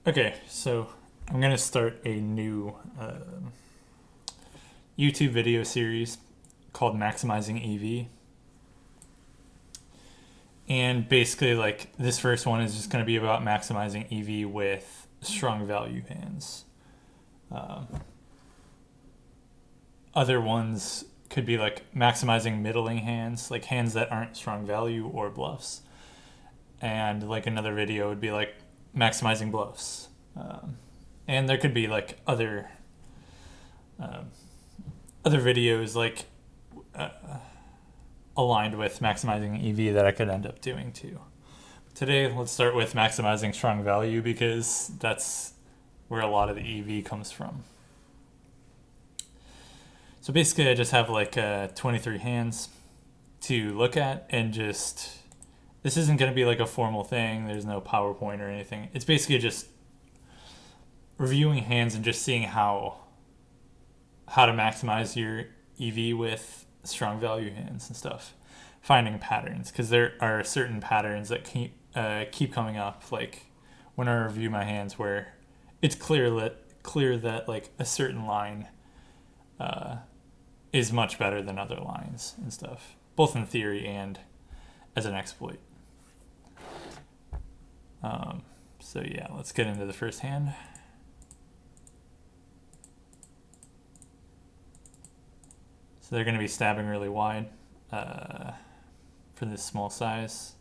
Okay, so I'm gonna start a new YouTube video series called Maximizing EV, and basically, like this first one is just gonna be about maximizing EV with strong value hands. Um, Other ones could be like maximizing middling hands, like hands that aren't strong value or bluffs, and like another video would be like maximizing bluffs. And there could be like um, other videos like uh, aligned with maximizing EV that I could end up doing too. Today, let's start with maximizing strong value because that's where a lot of the EV comes from. So basically, I just have like 23 hands to look at, and just this isn't going to be like a formal thing. There's no PowerPoint or anything. It's basically just reviewing hands and just seeing how to maximize your EV with strong value hands and stuff. Finding patterns, because there are certain patterns that keep coming up. Like when I review my hands, where it's clear that like a certain line uh, is much better than other lines and stuff, both in theory and as an exploit. So yeah, let's get into the first hand. So they're going to be stabbing really wide for this small size.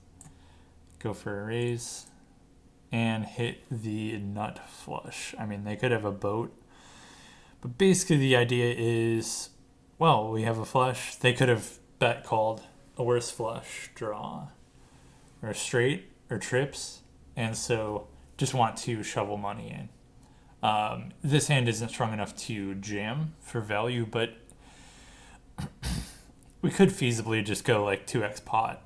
Go for a raise and hit the nut flush. I mean, they could have a boat, but basically the idea is, well, we have a flush. They could have bet called a worse flush draw or a straight or trips, and so just want to shovel money in. This hand isn't strong enough to jam for value, but we could feasibly just go like 2x pot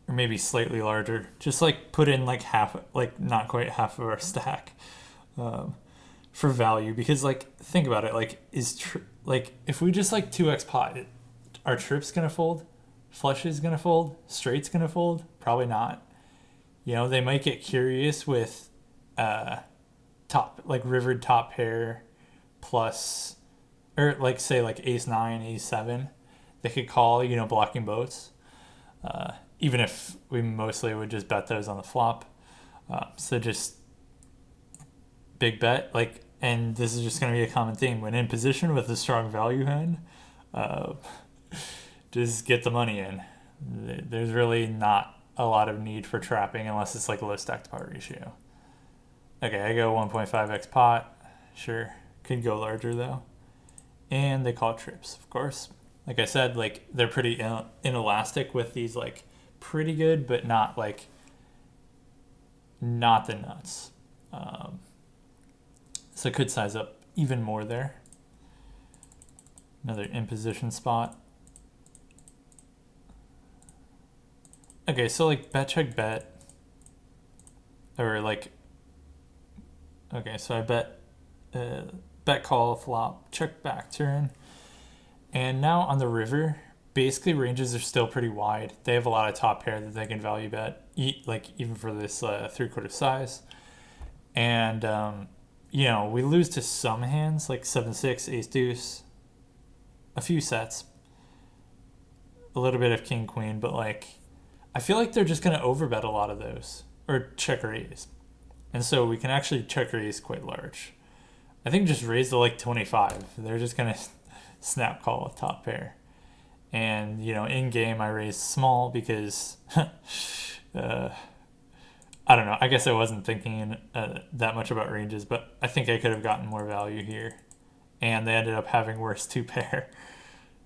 or maybe slightly larger. Just like put in like half, like not quite half of our stack for value. Because like think about it, like like if we just like 2x pot, are trips gonna fold? Flush is gonna fold? Straight's gonna fold? Probably not. You know, they might get curious with top, like rivered top pair plus, or like say like ace 9, ace 7. They could call, you know, blocking boats. Even if we mostly would just bet those on the flop. So just big bet, like, and this is just going to be a common theme when in position with a strong value hand. Uh, just get the money in. There's really not a lot of need for trapping unless it's like low stack to pot ratio. Okay, I go 1.5x pot. Sure, could go larger though. And they call trips, of course. Like I said, like they're pretty inelastic with these, like pretty good, but not like not the nuts. So could size up even more there. Another imposition spot. Okay, so like bet check bet, or like, okay, so I bet call flop, check back turn, and now on the river, basically ranges are still pretty wide. They have a lot of top pair that they can value bet, like even for this 3/4 size, and you know, we lose to some hands like 7-6, ace deuce, a few sets, a little bit of king queen, but like I feel like they're just gonna overbet a lot of those or check raise, and so we can actually check raise quite large. I think just raise to like 25. They're just gonna snap call with top pair. And you know, in game I raised small because I don't know. I guess I wasn't thinking that much about ranges, but I think I could have gotten more value here. And they ended up having worse two pair,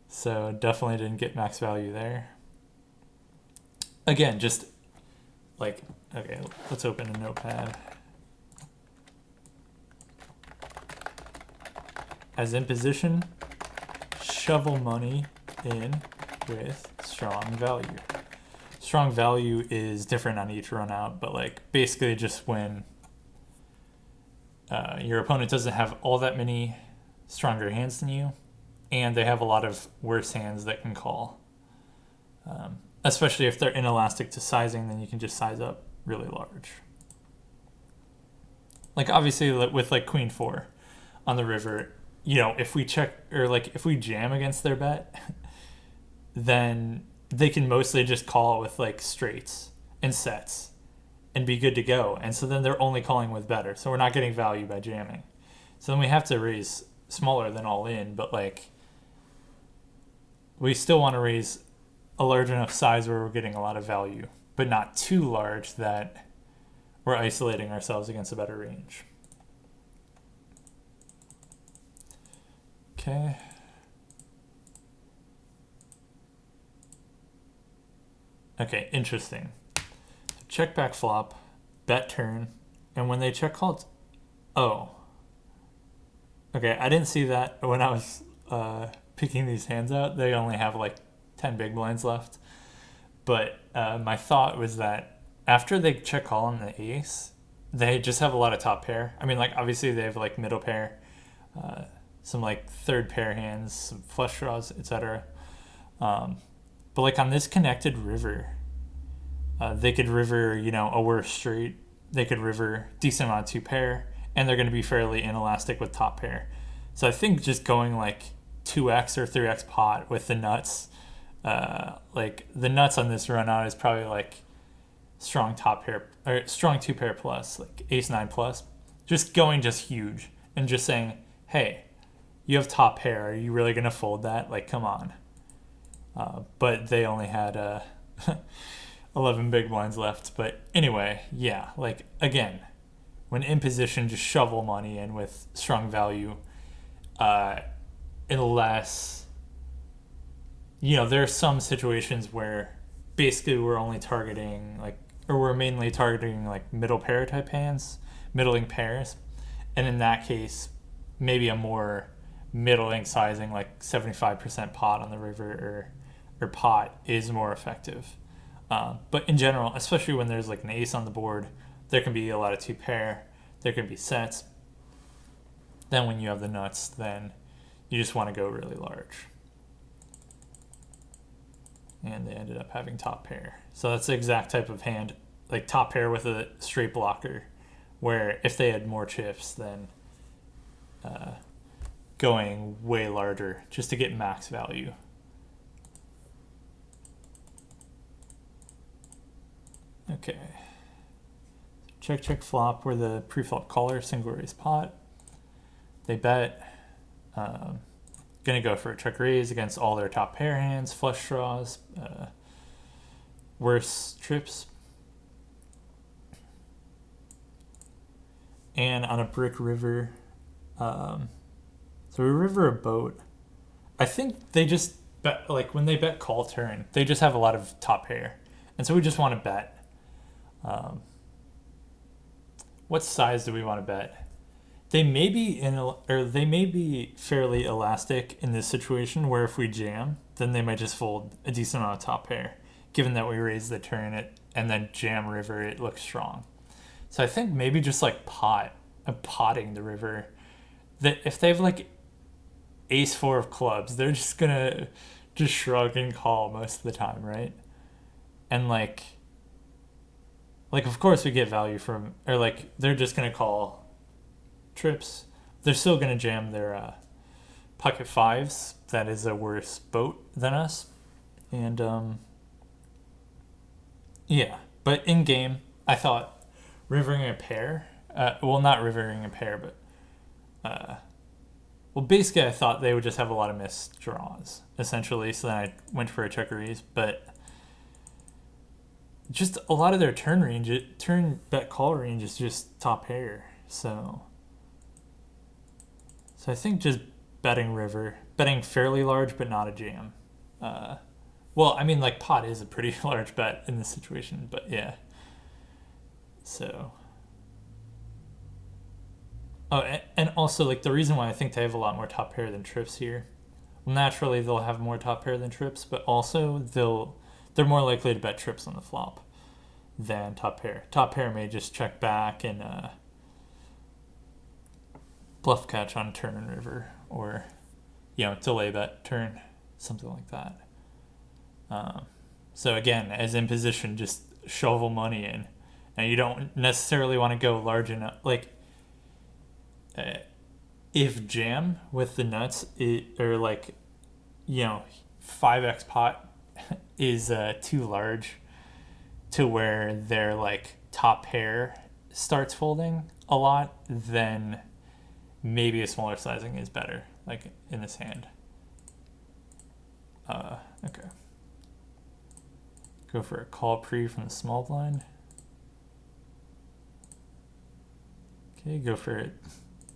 so definitely didn't get max value there. Again, just like, okay, let's open a notepad. As in position, shovel money in with strong value. Strong value is different on each run out, but like basically just when your opponent doesn't have all that many stronger hands than you, and they have a lot of worse hands that can call. Especially if they're inelastic to sizing, then you can just size up really large. Like obviously with like queen four on the river, you know, if we check or like if we jam against their bet, then they can mostly just call with like straights and sets and be good to go. And so then they're only calling with better. So we're not getting value by jamming. So then we have to raise smaller than all in, but like we still want to raise a large enough size where we're getting a lot of value, but not too large that we're isolating ourselves against a better range. Okay. Okay, interesting. Check back flop, bet turn, and when they check called, oh. Okay, I didn't see that when I was picking these hands out. They only have like 10 big blinds left. But my thought was that after they check call on the ace, they just have a lot of top pair. I mean, like obviously they have like middle pair, some like third pair hands, some flush draws, etc. But like on this connected river, they could river, you know, a worse straight. They could river decent amount of two pair, and they're going to be fairly inelastic with top pair. So I think just going like 2x or 3x pot with the nuts, like the nuts on this run out is probably like strong top pair or strong two pair plus, like ace nine plus. Just going just huge and just saying, hey, you have top pair. Are you really going to fold that? Like, come on. But they only had 11 big blinds left. But anyway, yeah, like again, when in position, just shovel money in with strong value. Unless, you know, there are some situations where basically we're only targeting like, or we're mainly targeting like middle pair type hands, middling pairs. And in that case, maybe a more middling sizing, like 75% pot on the river or pot is more effective. But in general, especially when there's like an ace on the board, there can be a lot of two pair, there can be sets. Then when you have the nuts, then you just want to go really large. And they ended up having top pair. So that's the exact type of hand, like top pair with a straight blocker, where if they had more chips, then going way larger just to get max value. Okay. Check, check, flop. We're the pre-flop caller, single raise pot. They bet. Gonna go for a check raise against all their top pair hands, flush draws, worse trips. And on a brick river, so we river a boat. I think they just bet, like when they bet call turn, they just have a lot of top pair. And so we just want to bet. What size do we want to bet? They may be they may be fairly elastic in this situation where if we jam, then they might just fold a decent amount of top pair, given that we raise the turn it and then jam river, it looks strong. So I think maybe just like potting the river. That if they have like ace four of clubs, they're just gonna just shrug and call most of the time, right? And like of course we get value from, or like they're just gonna call trips. They're still gonna jam their pocket fives. That is a worse boat than us. And yeah, but in game I thought rivering a pair, well, not rivering a pair, but well, basically I thought they would just have a lot of missed draws essentially, so then I went for a check raise. But just a lot of their turn bet call range is just top pair. So I think just betting river, betting fairly large but not a jam. Well, I mean, like pot is a pretty large bet in this situation, but yeah. So, oh, and also like the reason why I think they have a lot more top pair than trips here. Well, naturally they'll have more top pair than trips, but also they're more likely to bet trips on the flop than top pair. Top pair may just check back and bluff catch on turn and river, or delay bet turn, something like that. So again, as in position, just shovel money in. Now you don't necessarily want to go large enough. Like uh, if jam with the nuts or like, 5x pot is too large to where their like top pair starts folding a lot, then maybe a smaller sizing is better, like in this hand. Okay. Go for a call pre from the small blind. Okay, go for it.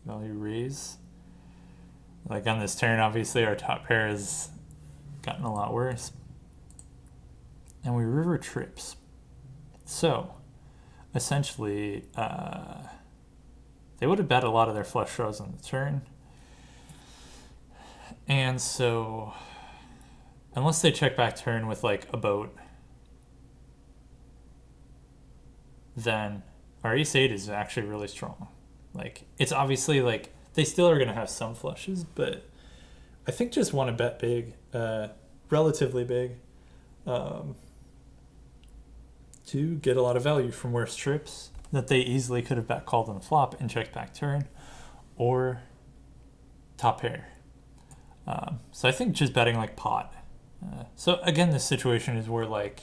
Value raise. Like on this turn, obviously our top pair has gotten a lot worse. And we river trips. So, essentially, they would have bet a lot of their flush draws on the turn. And so, unless they check back turn with like a boat, then our ace-8 is actually really strong. Like, it's obviously like, they still are going to have some flushes, but I think just want to bet big, relatively big, to get a lot of value from worse trips that they easily could have bet called on the flop and checked back turn, or top pair. So I think just betting like pot. So again, this situation is where like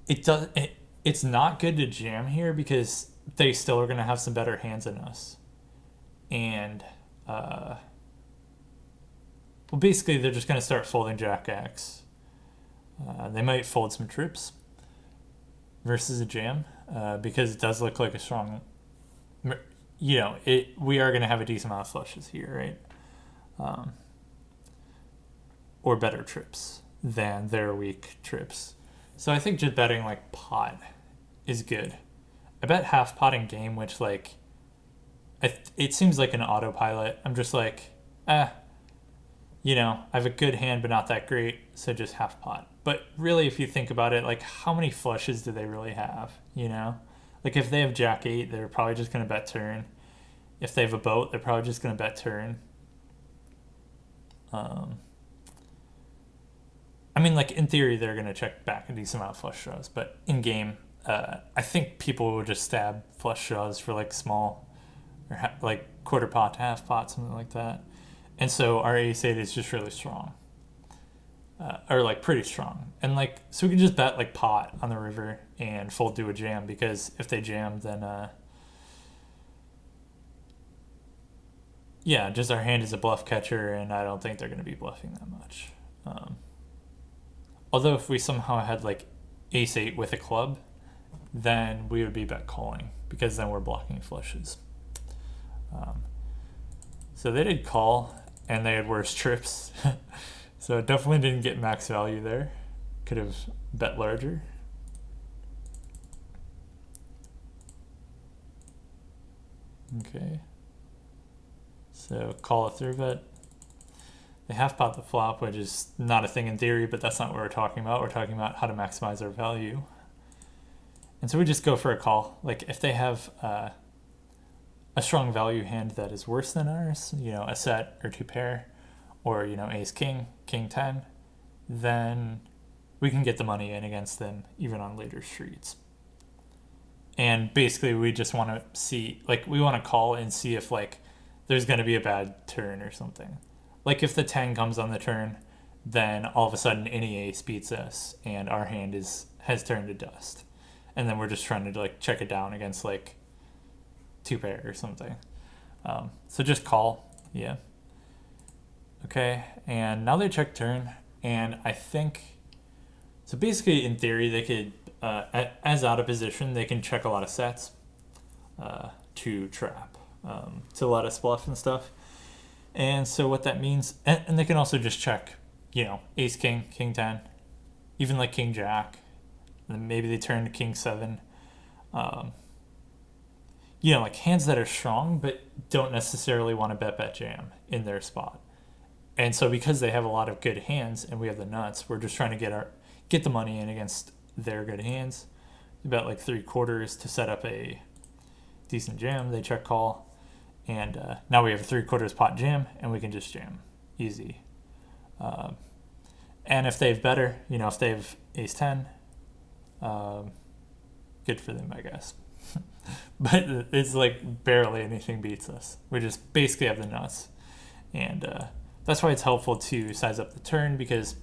it's not good to jam here because they still are going to have some better hands than us, and well, basically they're just going to start folding Jack X. They might fold some trips versus a jam because it does look like a strong. We are going to have a decent amount of flushes here, right? Or better trips than their weak trips. So I think just betting like pot is good. I bet half pot in game, which like it seems like an autopilot. I'm just like, I have a good hand but not that great, so just half pot. But really, if you think about it, like how many flushes do they really have? Like if they have Jack 8, they're probably just going to bet turn. If they have a boat, they're probably just going to bet turn. I mean, like in theory, they're going to check back a decent amount of flush draws, but in game, I think people will just stab flush draws for like small, or like quarter pot to half pot, something like that. And so our ace-8 is just really strong, or like pretty strong, and like so we can just bet like pot on the river and fold to a jam, because if they jam, then just our hand is a bluff catcher, and I don't think they're going to be bluffing that much. Although if we somehow had like ace-8 with a club, then we would be bet calling, because then we're blocking flushes. So they did call, and they had worse trips. So it definitely didn't get max value there. Could have bet larger. Okay. So call a through bet. They half pot the flop, which is not a thing in theory, but that's not what we're talking about. We're talking about how to maximize our value. And so we just go for a call. Like if they have a strong value hand that is worse than ours, a set or two pair, or ace king, king 10, then we can get the money in against them even on later streets. And basically we just want to see, like we want to call and see if like there's going to be a bad turn or something. Like if the 10 comes on the turn, then all of a sudden any ace beats us and our hand has turned to dust. And then we're just trying to like check it down against like two pair or something. So just call, yeah. Okay, and now they check turn, and I think, so basically in theory they could, as out of position, they can check a lot of sets to trap, to let us bluff and stuff. And so what that means, and they can also just check, ace king, king 10, even like king jack, and then maybe they turn to king 7. Like hands that are strong but don't necessarily want to bet jam in their spot. And so because they have a lot of good hands and we have the nuts, we're just trying to get the money in against their good hands. About like 3/4 to set up a decent jam. They check call, and now we have a 3/4 pot jam, and we can just jam easy. And if they have better, if they have ace 10, good for them, I guess. but it's like barely anything beats us. We just basically have the nuts, and that's why it's helpful to size up the turn, because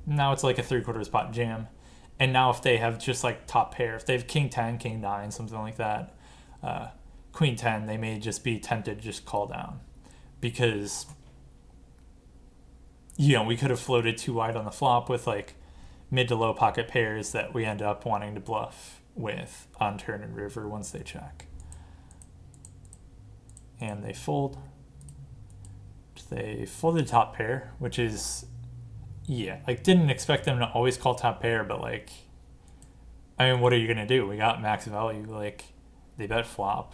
now it's like a 3/4 pot jam. And now if they have just like top pair, if they have king 10, king 9, something like that, queen 10, they may just be tempted to just call down, because we could have floated too wide on the flop with like mid to low pocket pairs that we end up wanting to bluff with on turn and river once they check. And they fold. They folded top pair, which is, yeah, like didn't expect them to always call top pair, but like, I mean, what are you gonna do? We got max value. Like, they bet flop,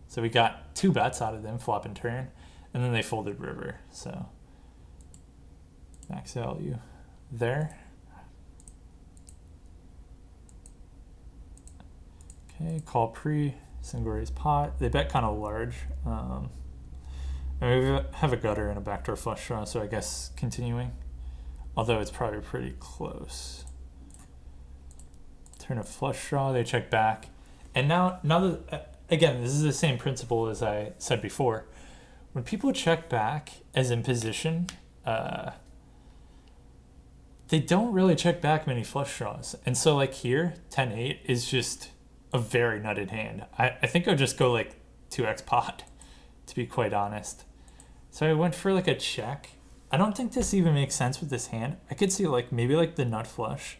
so we got 2 bets out of them, flop and turn, and then they folded river. So max value there. Okay, call pre, single raise pot. They bet kind of large. I mean, we have a gutter and a backdoor flush draw, so I guess continuing. Although it's probably pretty close. Turn a flush draw, they check back. And now that, again, this is the same principle as I said before. When people check back as in position, they don't really check back many flush draws. And so like here, 10-8 is just a very nutted hand. I think I'll just go like 2x pot, to be quite honest. So I went for like a check. I don't think this even makes sense with this hand. I could see like maybe like the nut flush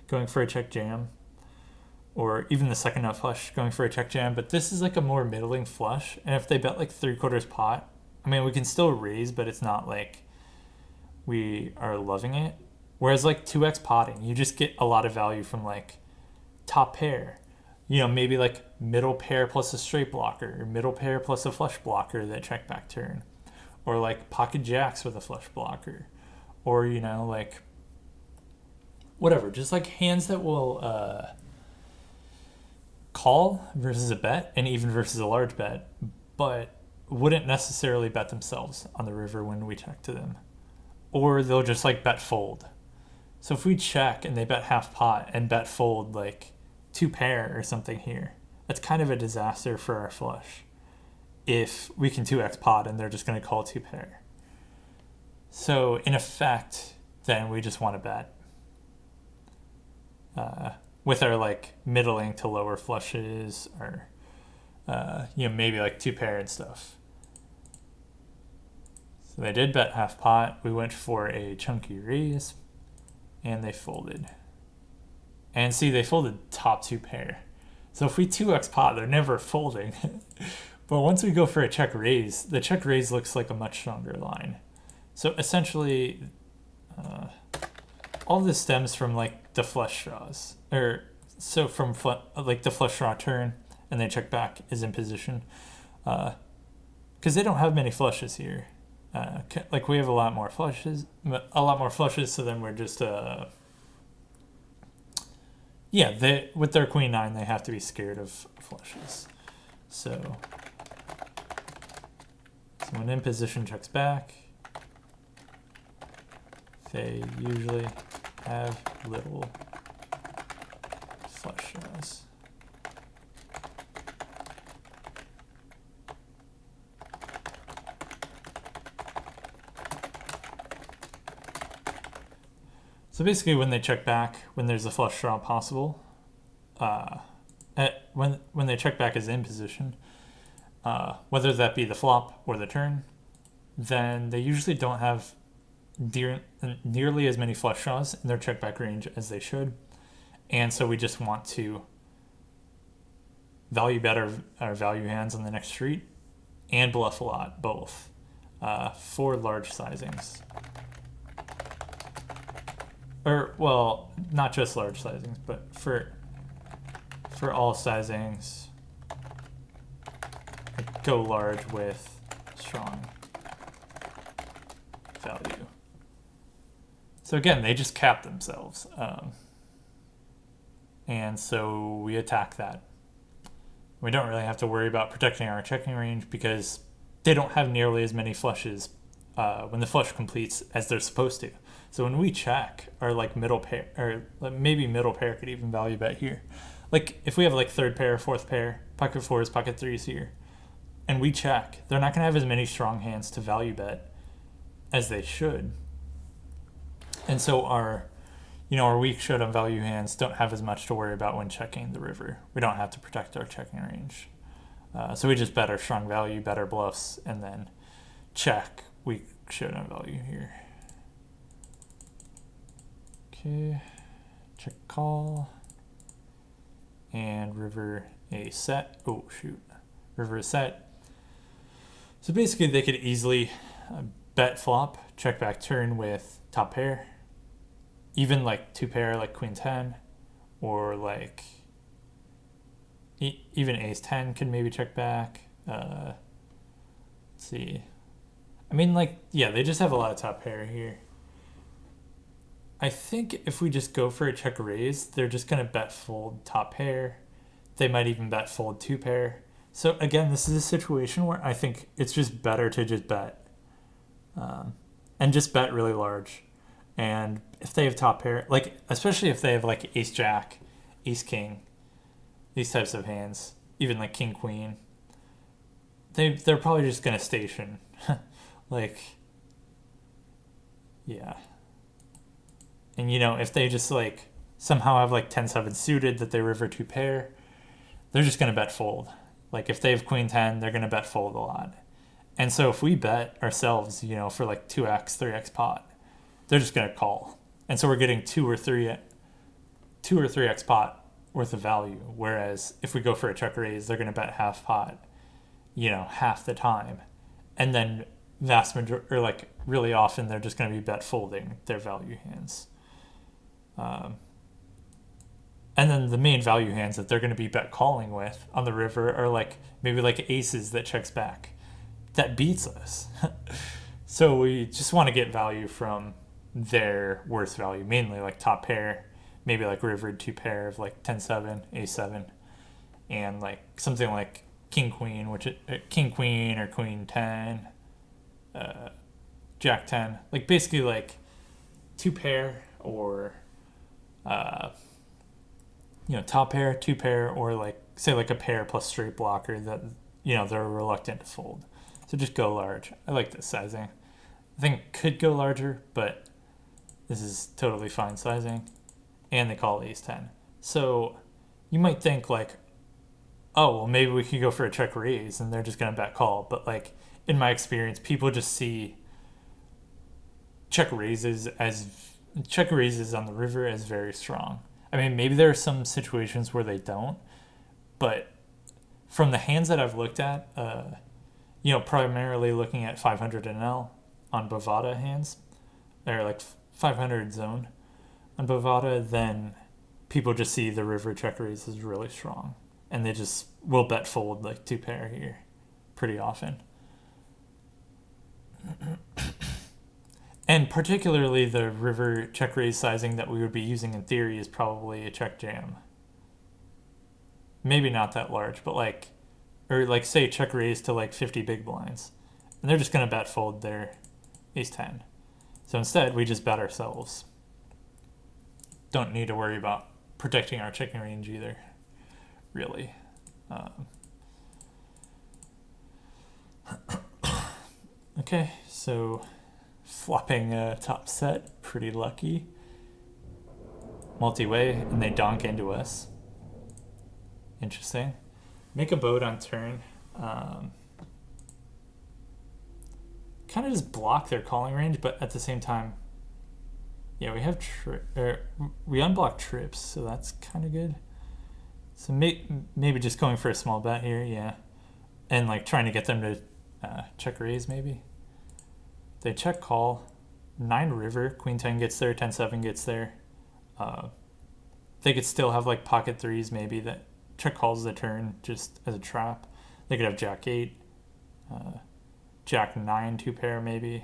going for a check jam, or even the second nut flush going for a check jam, but this is like a more middling flush. And if they bet like 3/4 pot, I mean, we can still raise, but it's not like we are loving it. Whereas like 2x potting, you just get a lot of value from like top pair, maybe like middle pair plus a straight blocker, or middle pair plus a flush blocker that check back turn, or like pocket jacks with a flush blocker, or like whatever, just like hands that will call versus a bet, and even versus a large bet, but wouldn't necessarily bet themselves on the river when we check to them, or they'll just like bet fold. So if we check and they bet half pot and bet fold like 2 pair or something here, that's kind of a disaster for our flush. If we can 2x pot and they're just going to call 2 pair. So in effect, then we just want to bet with our like middling to lower flushes, or maybe like 2 pair and stuff. So they did bet half pot. We went for a chunky raise, and they folded. And see, they folded top 2 pair. So if we 2x pot, they're never folding. But once we go for a check raise, the check raise looks like a much stronger line. So essentially, all this stems from like the flush draws, or so from like the flush draw turn, and they check back is in position, because they don't have many flushes here. Like we have a lot more flushes, so then we're just they, with their queen 9, they have to be scared of flushes. So when in position checks back, they usually have little flush draws. So basically, when they check back, when there's a flush draw possible, when they check back as in position, whether that be the flop or the turn, then they usually don't have nearly as many flush draws in their check back range as they should, and so we just want to value bet our value hands on the next street and bluff a lot, both, for large sizings. Or, well, not just large sizings, but for all sizings, go large with strong value. So again, they just cap themselves. And so we attack that. We don't really have to worry about protecting our checking range, because they don't have nearly as many flushes when the flush completes as they're supposed to. So when we check our like middle pair, or maybe middle pair could even value bet here. like if we have like third pair, fourth pair, pocket fours, pocket threes here, and we check, they're not gonna have as many strong hands to value bet as they should. And so our weak showdown value hands don't have as much to worry about when checking the river. We don't have to protect our checking range. So we just bet our strong value, bet our bluffs, and then check weak showdown value here. Okay, check call. And river a set. Oh, shoot. River a set. So basically they could easily bet flop, check back turn with top pair. Even like two pair, like queen 10, or like even ace 10 could maybe check back. Let's see. I mean, like, yeah, they just have a lot of top pair here. I think if we just go for a check raise, they're just going to bet fold top pair. They might even bet fold two pair. So again, this is a situation where I think it's just better to just bet. And just bet really large. And if they have top pair, like, especially if they have like ace jack, ace king, these types of hands, even like king queen, they're probably just going to station. Like, yeah. And if they just like somehow have like 10-7 suited that they river two pair, they're just going to bet fold. Like if they have queen 10, they're going to bet fold a lot. And so if we bet ourselves, for like 2x, 3x pot, they're just going to call. And so we're getting 2 or 3x pot worth of value. Whereas if we go for a check raise, they're going to bet half pot, half the time. And then vast majority, or like really often, they're just going to be bet folding their value hands. And then the main value hands that they're going to be bet calling with on the river are like maybe like aces that checks back. That beats us. So we just want to get value from their worst value, mainly like top pair, maybe like rivered two pair of like 10-7, ace-7, and like something like king queen, king queen or queen 10, jack 10, like basically like two pair or top pair, two pair, or like say like a pair plus straight blocker that they're reluctant to fold. So just go large. I like this sizing. I think it could go larger, but this is totally fine sizing. And they call ace 10. So you might think like, oh, well, maybe we could go for a check raise and they're just going to bet call. But like in my experience, people just see check raises on the river as very strong. I mean, maybe there are some situations where they don't, but from the hands that I've looked at, primarily looking at 500 NL on Bovada hands, or like 500 zone on Bovada, then people just see the river check raise is really strong, and they just will bet fold like two pair here pretty often. And particularly the river check raise sizing that we would be using in theory is probably a check jam. Maybe not that large, but or say check raise to like 50 big blinds. And they're just going to bet fold their ace 10. So instead, we just bet ourselves. Don't need to worry about protecting our checking range either, really. Okay, so flopping top set, pretty lucky. Multi-way, and they donk into us. Interesting. Make a boat on turn. Kind of just block their calling range, but at the same time, yeah, we have we unblock trips, so that's kind of good. So maybe just going for a small bet here, yeah, and like trying to get them to check raise maybe. They check call, 9 river, queen 10 gets there, 10-7 gets there. They could still have like pocket threes maybe that check calls the turn just as a trap. They could have jack 8, jack 9 two pair maybe.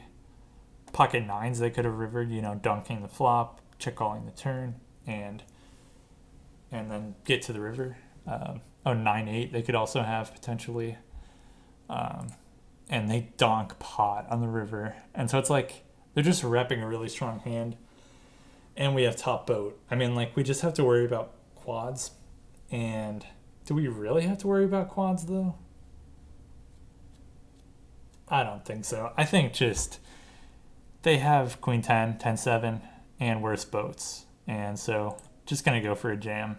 Pocket 9s they could have rivered, dunking the flop, check calling the turn, and then get to the river. 9-8 they could also have potentially. And they donk pot on the river. And so it's like they're just repping a really strong hand. And we have top boat. I mean, like, we just have to worry about quads. And do we really have to worry about quads though? I don't think so. I think just they have queen 10, 10 7, and worse boats. And so just going to go for a jam.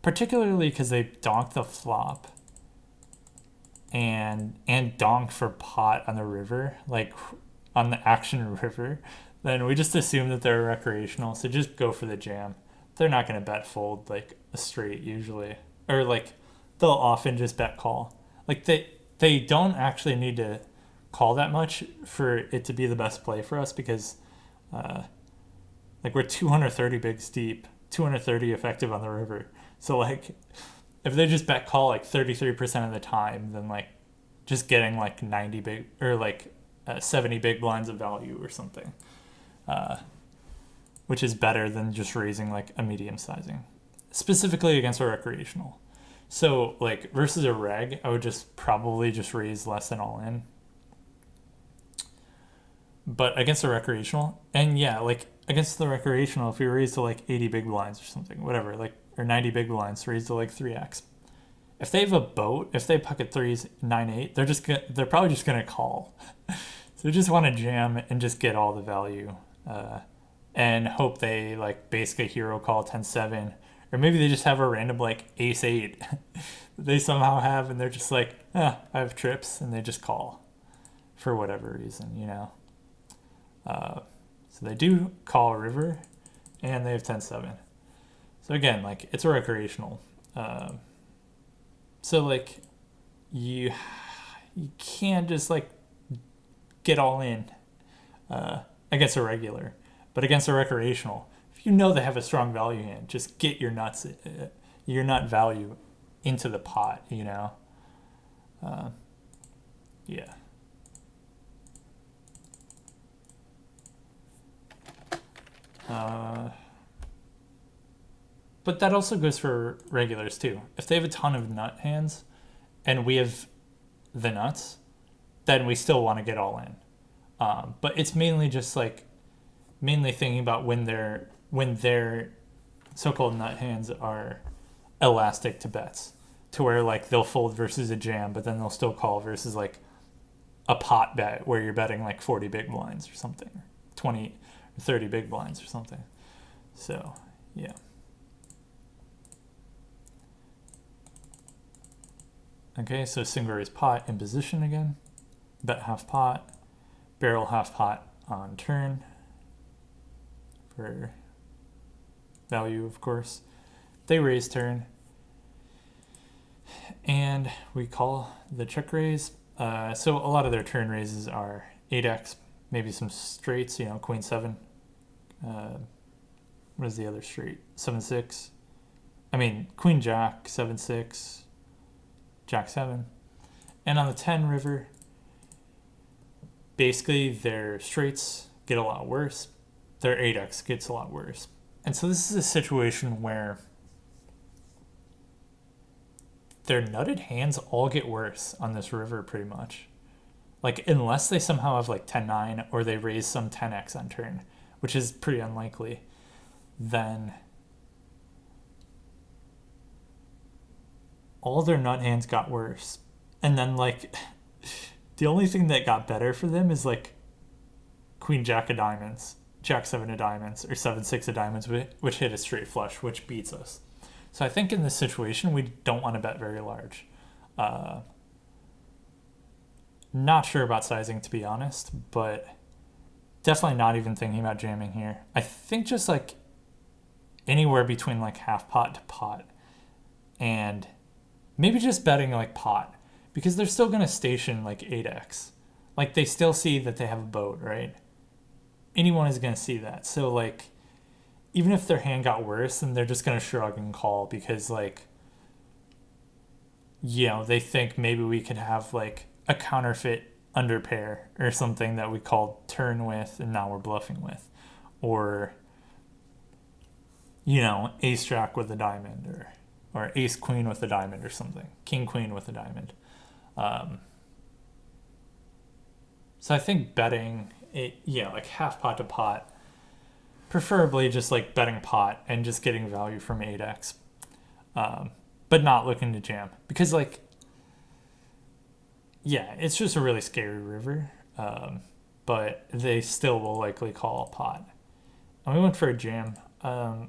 Particularly because they donk the flop and donk for pot on the river, like on the action river. Then we just assume that they're recreational. So just go for the jam. They're not going to bet fold like a straight usually. Or like they'll often just bet call. Like they don't actually need to call that much for it to be the best play for us because like we're 230 bigs deep, 230 effective on the river. So like if they just bet call like 33% of the time, then like just getting like 90 big or like 70 big blinds of value or something, which is better than just raising like a medium sizing, specifically against a recreational. So like versus a reg, I would just probably just raise less than all in. But against a recreational, and yeah, like against the recreational, if we raise to like 80 big blinds or something, whatever, like or 90 big blinds, raise to like 3x. If they have a boat, if they pocket threes 9-8, they're probably just gonna call. So they just want to jam and just get all the value, and hope they like basically hero call 10-7, or maybe they just have a random like ace 8 they somehow have, and they're just like, I have trips, and they just call for whatever reason, you know. So they do call a river, and they have 10-7. So again, like it's a recreational. So like you can't just like get all in against a regular, but against a recreational, if you know they have a strong value hand, just get your nut value into the pot. You know, yeah. But that also goes for regulars too. If they have a ton of nut hands and we have the nuts, then we still want to get all in. But it's mainly just like mainly thinking about when their so-called nut hands are elastic to bets, to where like they'll fold versus a jam, but then they'll still call versus like a pot bet where you're betting like 40 big blinds or something, 20 or 30 big blinds or something. So yeah. Okay, so single raise pot in position again. Bet half pot, barrel half pot on turn for value, of course. They raise turn, and we call the check raise. So a lot of their turn raises are 8x, maybe some straights, you know, queen 7. What is the other straight? 7-6. I mean, queen jack, 7-6. Jack 7. And on the 10 river, basically their straights get a lot worse. Their 8x gets a lot worse. And so this is a situation where their nutted hands all get worse on this river pretty much. Like unless they somehow have like 10-9 or they raise some 10x on turn, which is pretty unlikely, then all their nut hands got worse. And then like the only thing that got better for them is like queen jack of diamonds, jack 7 of diamonds, or 7-6 of diamonds, which hit a straight flush, which beats us. So I think in this situation we don't want to bet very large. Not sure about sizing, to be honest, but definitely not even thinking about jamming here. I think just like anywhere between like half pot to pot, and maybe just betting like pot, because they're still going to station like 8x. Like they still see that they have a boat, right? Anyone is going to see that. So like even if their hand got worse, then they're just going to shrug and call, because like, you know, they think maybe we could have like a counterfeit under pair or something that we called turn with and now we're bluffing with, or you know, ace jack with a diamond, or ace queen with a diamond or something, king queen with a diamond. So I think betting it, yeah, like half pot to pot, preferably just like betting pot and just getting value from 8x. but not looking to jam because like, yeah, it's just a really scary river. But they still will likely call a pot. And we went for a jam. I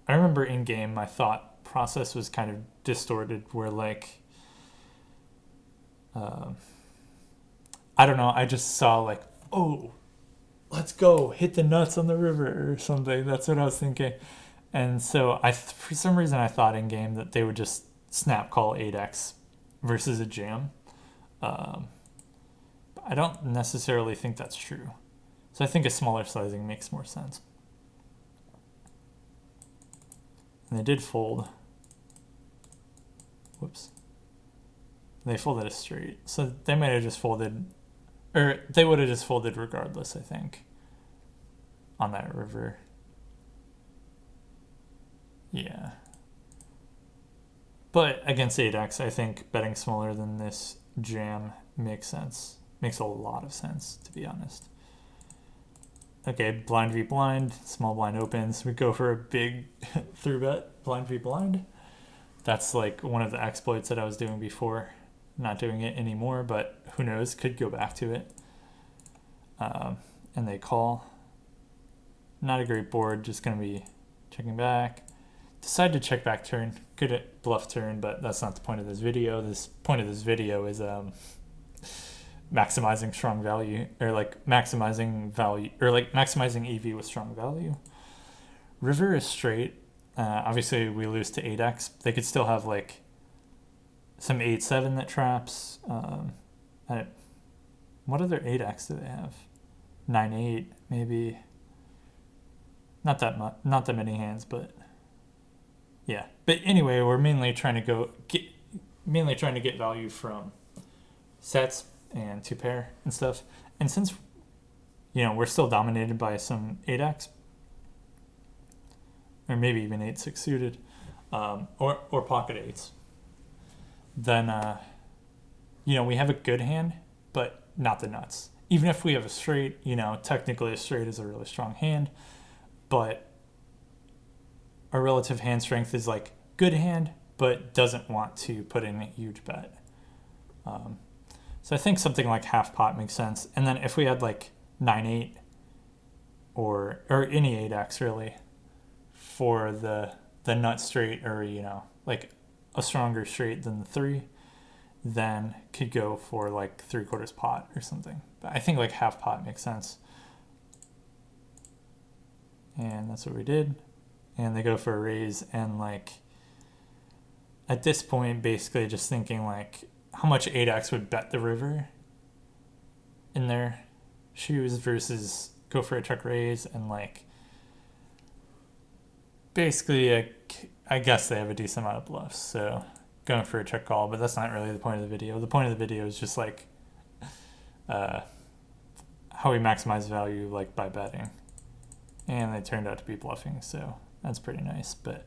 remember in game my thought process was kind of distorted where like um, I don't know, I just saw like, oh, let's go hit the nuts on the river or something. That's what I was thinking. And so for some reason I thought in game that they would just snap call 8x versus a jam. Um, but I don't necessarily think that's true. So I think a smaller sizing makes more sense. And they did fold. Whoops. They folded a straight. So they might have just folded, or they would have just folded regardless, I think, on that river. Yeah. But against 8x, I think betting smaller than this jam makes sense. Makes a lot of sense, to be honest. Okay, blind v blind, small blind opens. We go for a big through bet, blind v blind. That's like one of the exploits that I was doing before. Not doing it anymore, but who knows, could go back to it. And they call. Not a great board, just going to be checking back. Decide to check back turn. Good at bluff turn, but that's not the point of this video. This point of this video is maximizing strong value, or like maximizing value, or like maximizing EV with strong value. River is straight. Obviously, we lose to 8x. They could still have like some 8-7 that traps. What other 8x do they have? 9-8 maybe. Not that much, not that many hands, but yeah. But anyway, we're mainly trying to get value from sets and two pair and stuff. And since we're still dominated by some 8x, or maybe even 8-6 suited, or pocket eights, then we have a good hand, but not the nuts. Even if we have a straight, technically a straight is a really strong hand, but our relative hand strength is like good hand, but doesn't want to put in a huge bet. So I think something like half pot makes sense. And then if we had like 9-8 or any 8x really for the nut straight, or like a stronger straight than the 3, then could go for like 3/4 pot or something. But I think like half pot makes sense. And that's what we did. And they go for a raise, and like at this point basically just thinking like how much 8x would bet the river in their shoes versus go for a check raise, and like basically I guess they have a decent amount of bluffs, so going for a check call, but that's not really the point of the video. The point of the video is just like how we maximize value like by betting, and they turned out to be bluffing, so that's pretty nice. But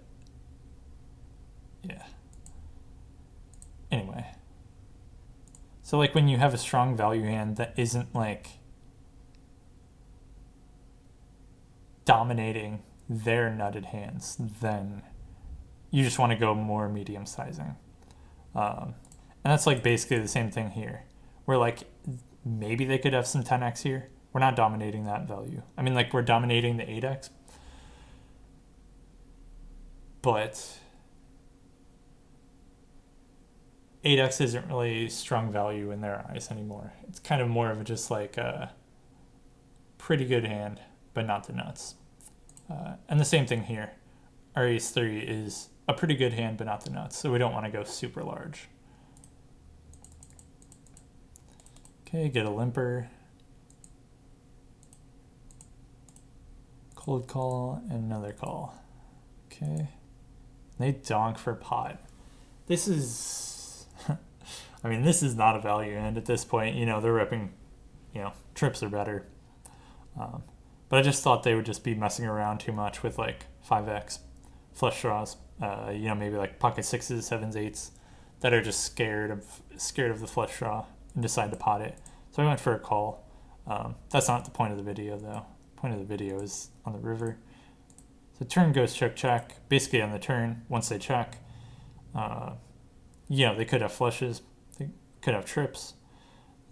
yeah, anyway, so like when you have a strong value hand that isn't like dominating their nutted hands, then you just want to go more medium sizing. And that's like basically the same thing here. We're like, maybe they could have some 10x here. We're not dominating that value. I mean, like we're dominating the 8x, but 8x isn't really strong value in their eyes anymore. It's kind of more of just like a pretty good hand, but not the nuts. And the same thing here. Our ace-3 is a pretty good hand, but not the nuts, so we don't want to go super large. Okay, get a limper. Cold call and another call. Okay. They donk for pot. This is, I mean, this is not a value hand at this point. They're ripping, trips are better. But I just thought they would just be messing around too much with like 5x flush draws, maybe like pocket 6s, 7s, 8s that are just scared of the flush draw and decide to pot it. So I went for a call. That's not the point of the video though. The point of the video is on the river. So turn goes check check. Basically on the turn, once they check, They could have flushes, they could have trips,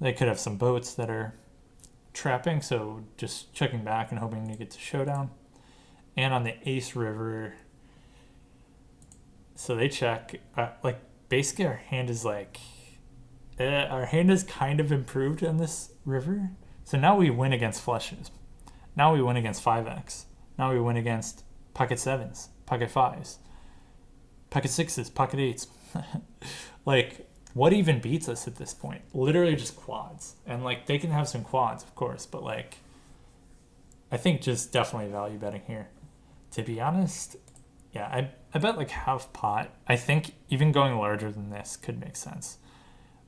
they could have some boats that are trapping, so just checking back and hoping to get to showdown. And on the Ace River, so they check, basically our hand is kind of improved on this river. So now we win against flushes. Now we win against 5x. Now we win against pocket 7s, pocket 5s, pocket 6s, pocket 8s. Like, what even beats us at this point? Literally just quads. And, they can have some quads, of course, but, I think just definitely value betting here. To be honest, yeah, I bet, half pot. I think even going larger than this could make sense.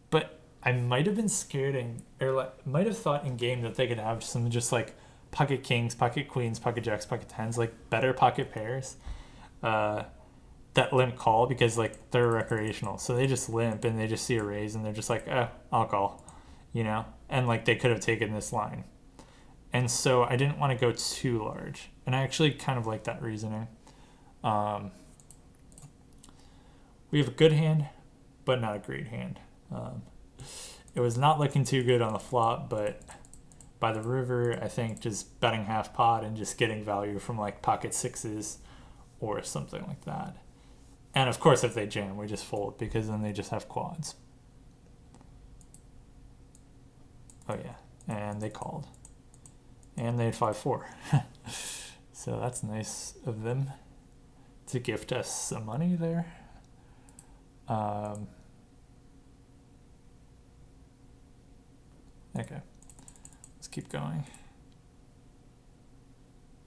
But I might have been scared might have thought in game that they could have some just, pocket kings, pocket queens, pocket jacks, pocket tens, better pocket pairs that limp call because, they're recreational. So they just limp and they just see a raise and they're just I'll call, And, they could have taken this line. And so I didn't want to go too large. And I actually kind of like that reasoning. We have a good hand, but not a great hand. It was not looking too good on the flop, but by the river, I think just betting half pot and just getting value from pocket 6s or something like that. And of course, if they jam, we just fold because then they just have quads. Oh yeah, and they called. And they had 5-4. So that's nice of them to gift us some money there. Okay, let's keep going.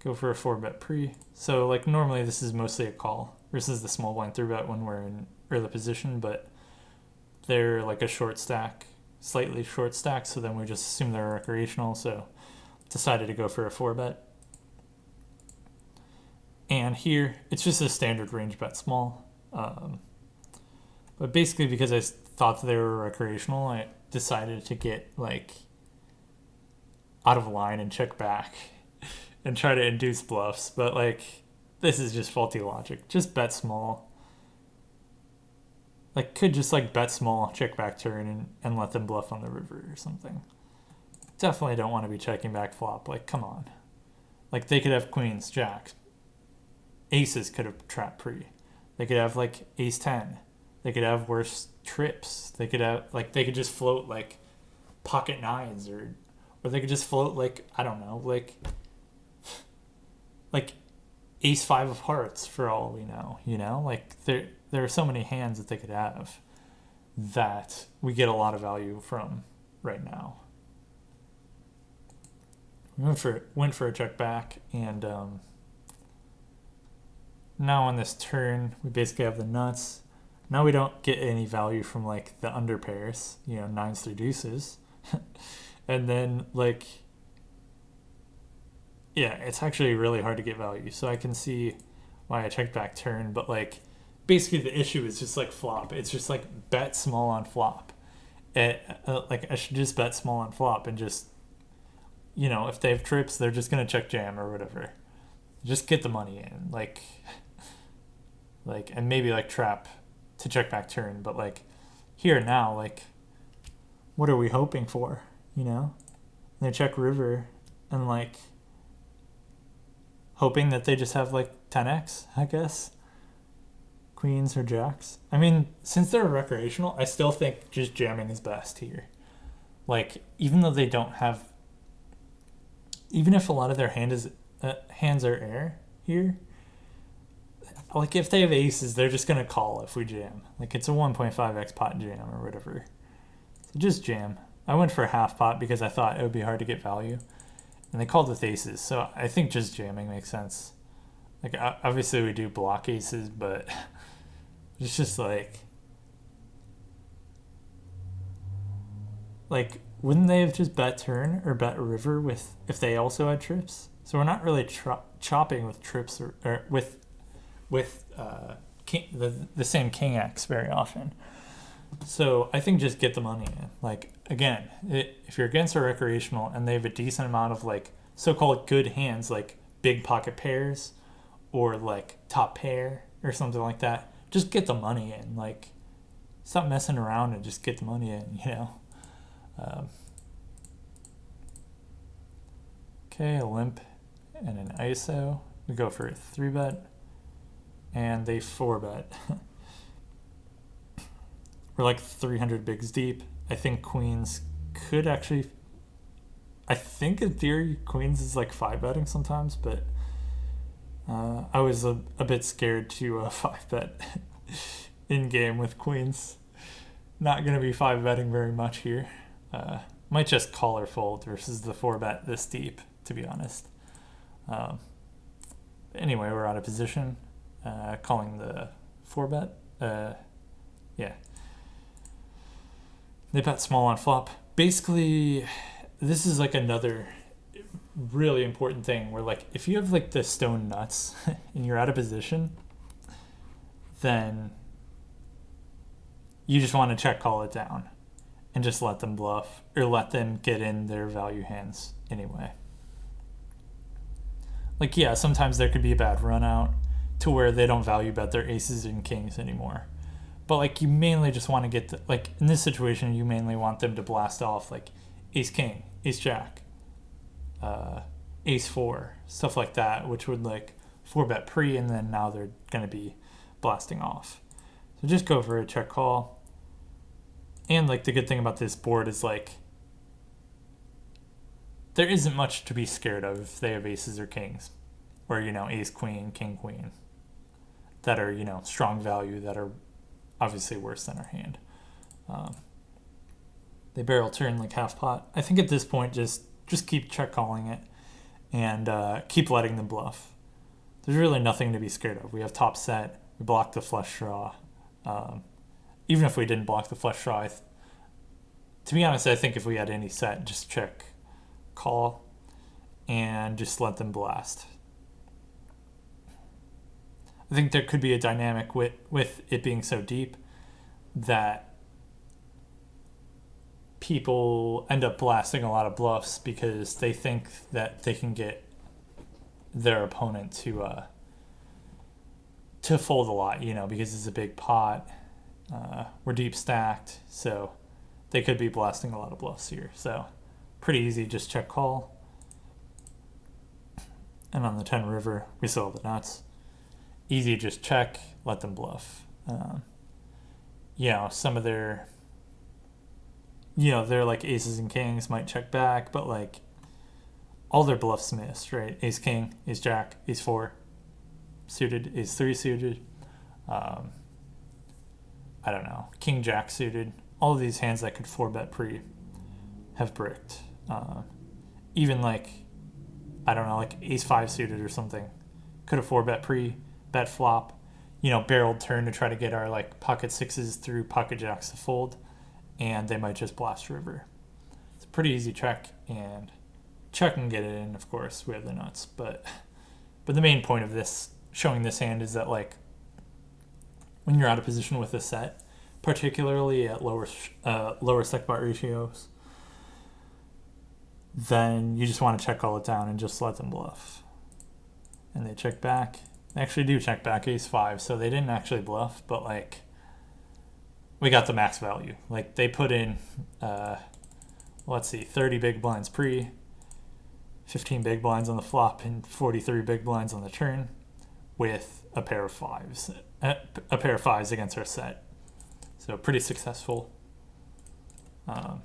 Go for a 4-bet pre. So normally this is mostly a call versus the small blind 3-bet when we're in early position, but they're a short stack, slightly short stack, so then we just assume they're recreational, so decided to go for a 4-bet. And here, it's just a standard range bet small. But basically because I thought they were recreational, I decided to get out of line and check back and try to induce bluffs. But this is just faulty logic. Just bet small. Could just bet small, check back turn and let them bluff on the river or something. Definitely don't want to be checking back flop. Come on. They could have queens, jacks. Aces could have trapped pre. They could have ace 10. They could have worse trips. They could have they could just float pocket 9s or they could just float I don't know, ace 5 of hearts for all we know, there are so many hands that they could have that we get a lot of value from right now. We went for a check back, and now on this turn we basically have the nuts. Now we don't get any value from the under pairs, 9s through deuces. And then it's actually really hard to get value. So I can see why I checked back turn, but basically the issue is just flop. It's just bet small on flop. I should just bet small on flop and just, if they have trips, they're just gonna check jam or whatever. Just get the money in, and maybe trap to check back turn, but here now, what are we hoping for? They check river and hoping that they just have 10x, I guess. Queens or jacks. I mean, since they're recreational, I still think just jamming is best here. Even though they don't have, even if a lot of their hands are air here, if they have aces, they're just gonna call if we jam. It's a 1.5x pot jam or whatever. So just jam. I went for a half pot because I thought it would be hard to get value, and they called with aces. So I think just jamming makes sense. Obviously we do block aces, but it's just wouldn't they have just bet turn or bet river if they also had trips? So we're not really chopping with trips or with the same king X very often. So I think just get the money in. Again, if you're against a recreational and they have a decent amount of so-called good hands, big pocket pairs or top pair or something like that, just get the money in. Like, stop messing around and just get the money in, you know? Okay, a limp and an ISO. We go for a 3-bet, and they 4-bet. We're like 300 bigs deep. I think queens could actually... I think in theory, queens is like 5-betting sometimes, but I was a bit scared to 5-bet in game with queens. Not going to be 5-betting very much here. Might just call or fold versus the 4-bet this deep, to be honest. Anyway, we're out of position. Calling the 4-bet. Yeah. They bet small on flop. Basically, this is like another really important thing where, like, if you have like the stone nuts and you're out of position, then you just want to check call it down and just let them bluff or let them get in their value hands anyway. Like, yeah, sometimes there could be a bad run out to where they don't value bet their aces and kings anymore. But like, you mainly just want to get the, like, in this situation, you mainly want them to blast off like ace king, ace jack, ace 4, stuff like that, which would like 4-bet pre, and then now they're going to be blasting off. So just go for a check call. And like, the good thing about this board is like, there isn't much to be scared of if they have aces or kings, or, you know, ace queen, king queen, that are, you know, strong value, that are obviously worse than our hand. They barrel turn like half pot. I think at this point, just keep check calling it and keep letting them bluff. There's really nothing to be scared of. We have top set. We block the flush draw. Even if we didn't block the flush draw, to be honest, I think if we had any set, just check call and just let them blast. I think there could be a dynamic with it being so deep that people end up blasting a lot of bluffs because they think that they can get their opponent to fold a lot, you know, because it's a big pot. We're deep stacked, so they could be blasting a lot of bluffs here. So pretty easy, just check call. And on the 10 river, we still have the nuts. Easy, just check, let them bluff. You know, some of their, you know, they're like aces and kings might check back, but like all their bluffs missed, right? Ace king, ace jack, ace 4 suited, ace 3 suited. I don't know, king jack suited. All of these hands that could 4-bet pre have bricked. Even like, I don't know, like ace 5 suited or something could have 4-bet pre, bet flop, you know, barreled turn to try to get our like pocket 6s through pocket jacks to fold, and they might just blast river. It's a pretty easy check, and check and get it in, of course. We have the nuts, but the main point of this, showing this hand, is that like, when you're out of position with a set, particularly at lower stack pot ratios, then you just want to check all it down and just let them bluff. And they check back. They actually do check back ace 5, so they didn't actually bluff, but like, we got the max value. Like, they put in, let's see, 30 big blinds pre, 15 big blinds on the flop, and 43 big blinds on the turn, with a pair of 5s, a pair of 5s against our set. So pretty successful. So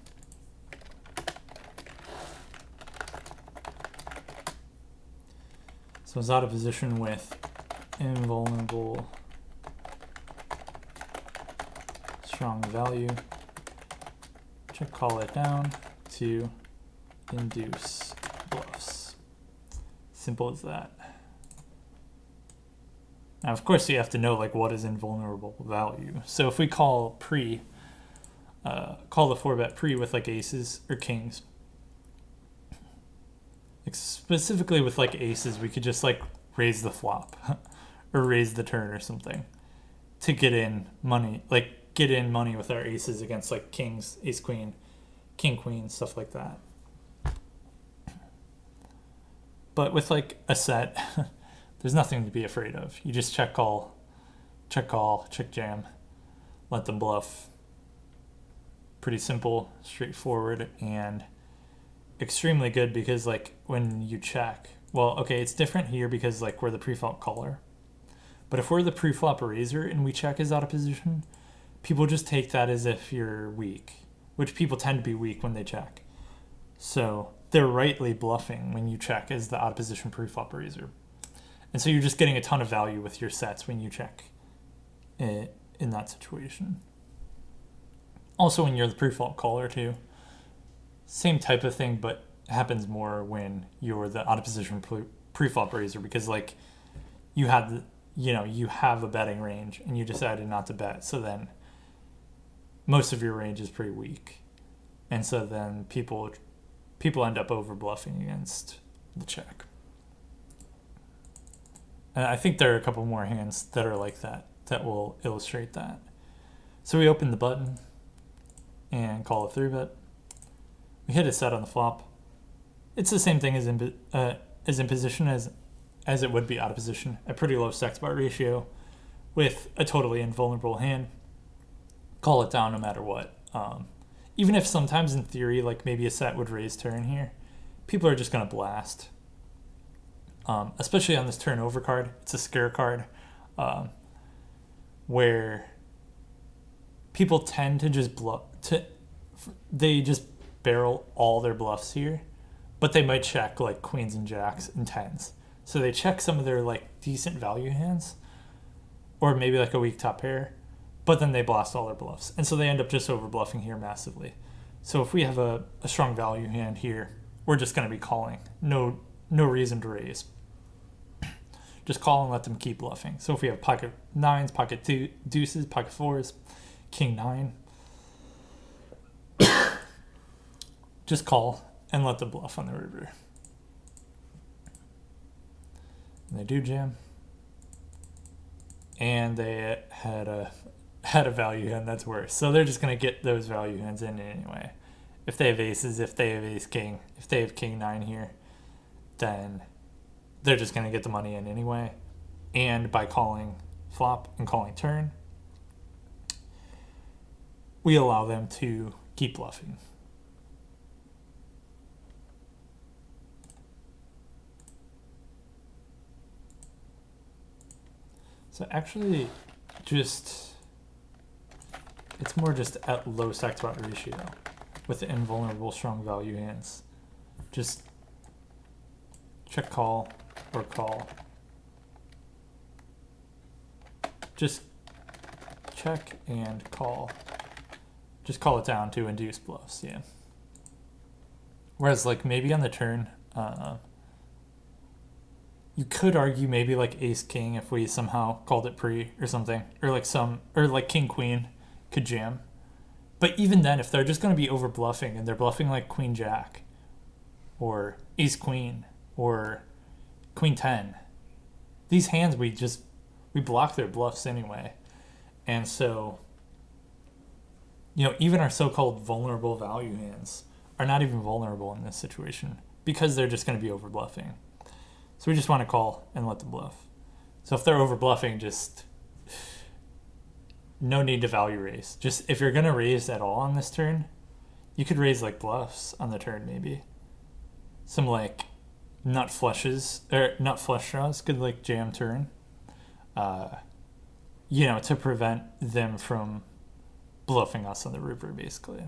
I was out of position with invulnerable, strong value. Check call it down to induce bluffs. Simple as that. Now, of course, you have to know like what is invulnerable value. So if we call pre, call the 4-bet pre with like aces or kings, like specifically with like aces, we could just like raise the flop or raise the turn or something to get in money, like get in money with our aces against like kings, ace queen, king queen, stuff like that. But with like a set, there's nothing to be afraid of. You just check call check call, check jam, let them bluff. Pretty simple, straightforward, and extremely good because like when you check, well, okay, it's different here because like we're the pre-flop caller. But if we're the pre-flop raiser and we check is out of position, people just take that as if you're weak, which people tend to be weak when they check. So they're rightly bluffing when you check as the out of position pre-flop raiser. And so you're just getting a ton of value with your sets when you check in that situation. Also when you're the pre-flop caller too, same type of thing, but happens more when you're the out of position pre-flop raiser because like you have you have a betting range and you decided not to bet, so then most of your range is pretty weak, and so then people end up over bluffing against the check. And I think there are a couple more hands that are like that will illustrate that. So we open the button and call a 3-bet. We hit a set on the flop. It's the same thing as in position as it would be out of position. A pretty low sexbot ratio with a totally invulnerable hand. Call it down no matter what. Even if sometimes in theory, like maybe a set would raise turn here, people are just going to blast. Especially on this turnover card. It's a scare card where people tend to just they just barrel all their bluffs here, but they might check like queens and jacks and tens. So they check some of their like decent value hands or maybe like a weak top pair, but then they blast all their bluffs. And so they end up just over bluffing here massively. So if we have a strong value hand here, we're just going to be calling. No reason to raise. Just call and let them keep bluffing. So if we have pocket nines, pocket deuces, pocket fours, king nine, just call and let them bluff on the river. And they do jam. And they had a value hand that's worse. So they're just going to get those value hands in anyway. If they have aces, if they have ace king, if they have king nine here, then they're just going to get the money in anyway. And by calling flop and calling turn, we allow them to keep bluffing. So actually it's more just at low stack spot ratio with the invulnerable strong value hands. Just check call or call. Just check and call. Just call it down to induce bluffs, yeah. Whereas like maybe on the turn, you could argue maybe like ace king if we somehow called it pre or something, or like king queen could jam. But even then, if they're just going to be over bluffing and they're bluffing like queen jack or ace queen or queen 10, these hands we block their bluffs anyway. And so even our so-called vulnerable value hands are not even vulnerable in this situation because they're just going to be over bluffing. So we just want to call and let them bluff. So if they're over bluffing, just no need to value raise. Just if you're going to raise at all on this turn, you could raise like bluffs on the turn maybe. Some like nut flushes or nut flush draws could like jam turn. To prevent them from bluffing us on the river basically.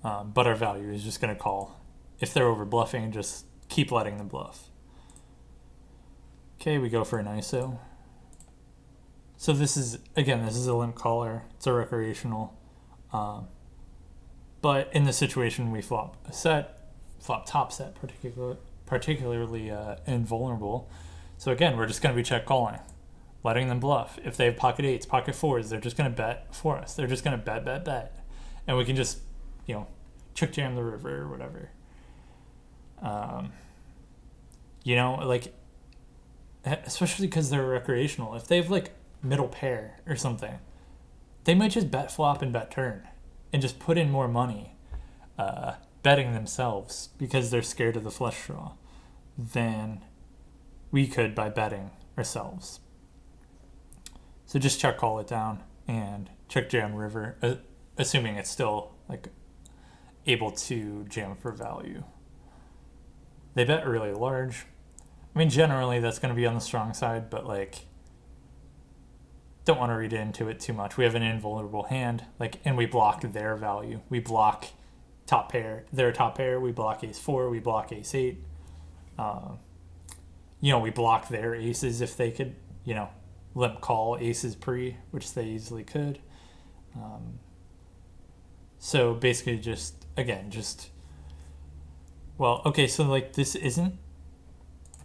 But our value is just going to call. If they're over bluffing, just keep letting them bluff. Okay, we go for an ISO. So this is a limp caller. It's a recreational. But in this situation, we flop a set, flop top set, particularly invulnerable. So again, we're just going to be check calling, letting them bluff. If they have pocket eights, pocket fours, they're just going to bet for us. They're just going to bet. And we can just, trick jam the river or whatever. Especially because they're recreational. If they have like middle pair or something, they might just bet flop and bet turn and just put in more money betting themselves because they're scared of the flush draw than we could by betting ourselves. So just check call it down and check jam river, assuming it's still like able to jam for value. They bet really large. I mean, generally that's going to be on the strong side, but like, don't want to read into it too much. We have an invulnerable hand, like, and we block their value. We block top pair, their top pair. We block ace four. We block ace eight. We block their aces if they could, limp call aces pre, which they easily could. So basically, so like this isn't.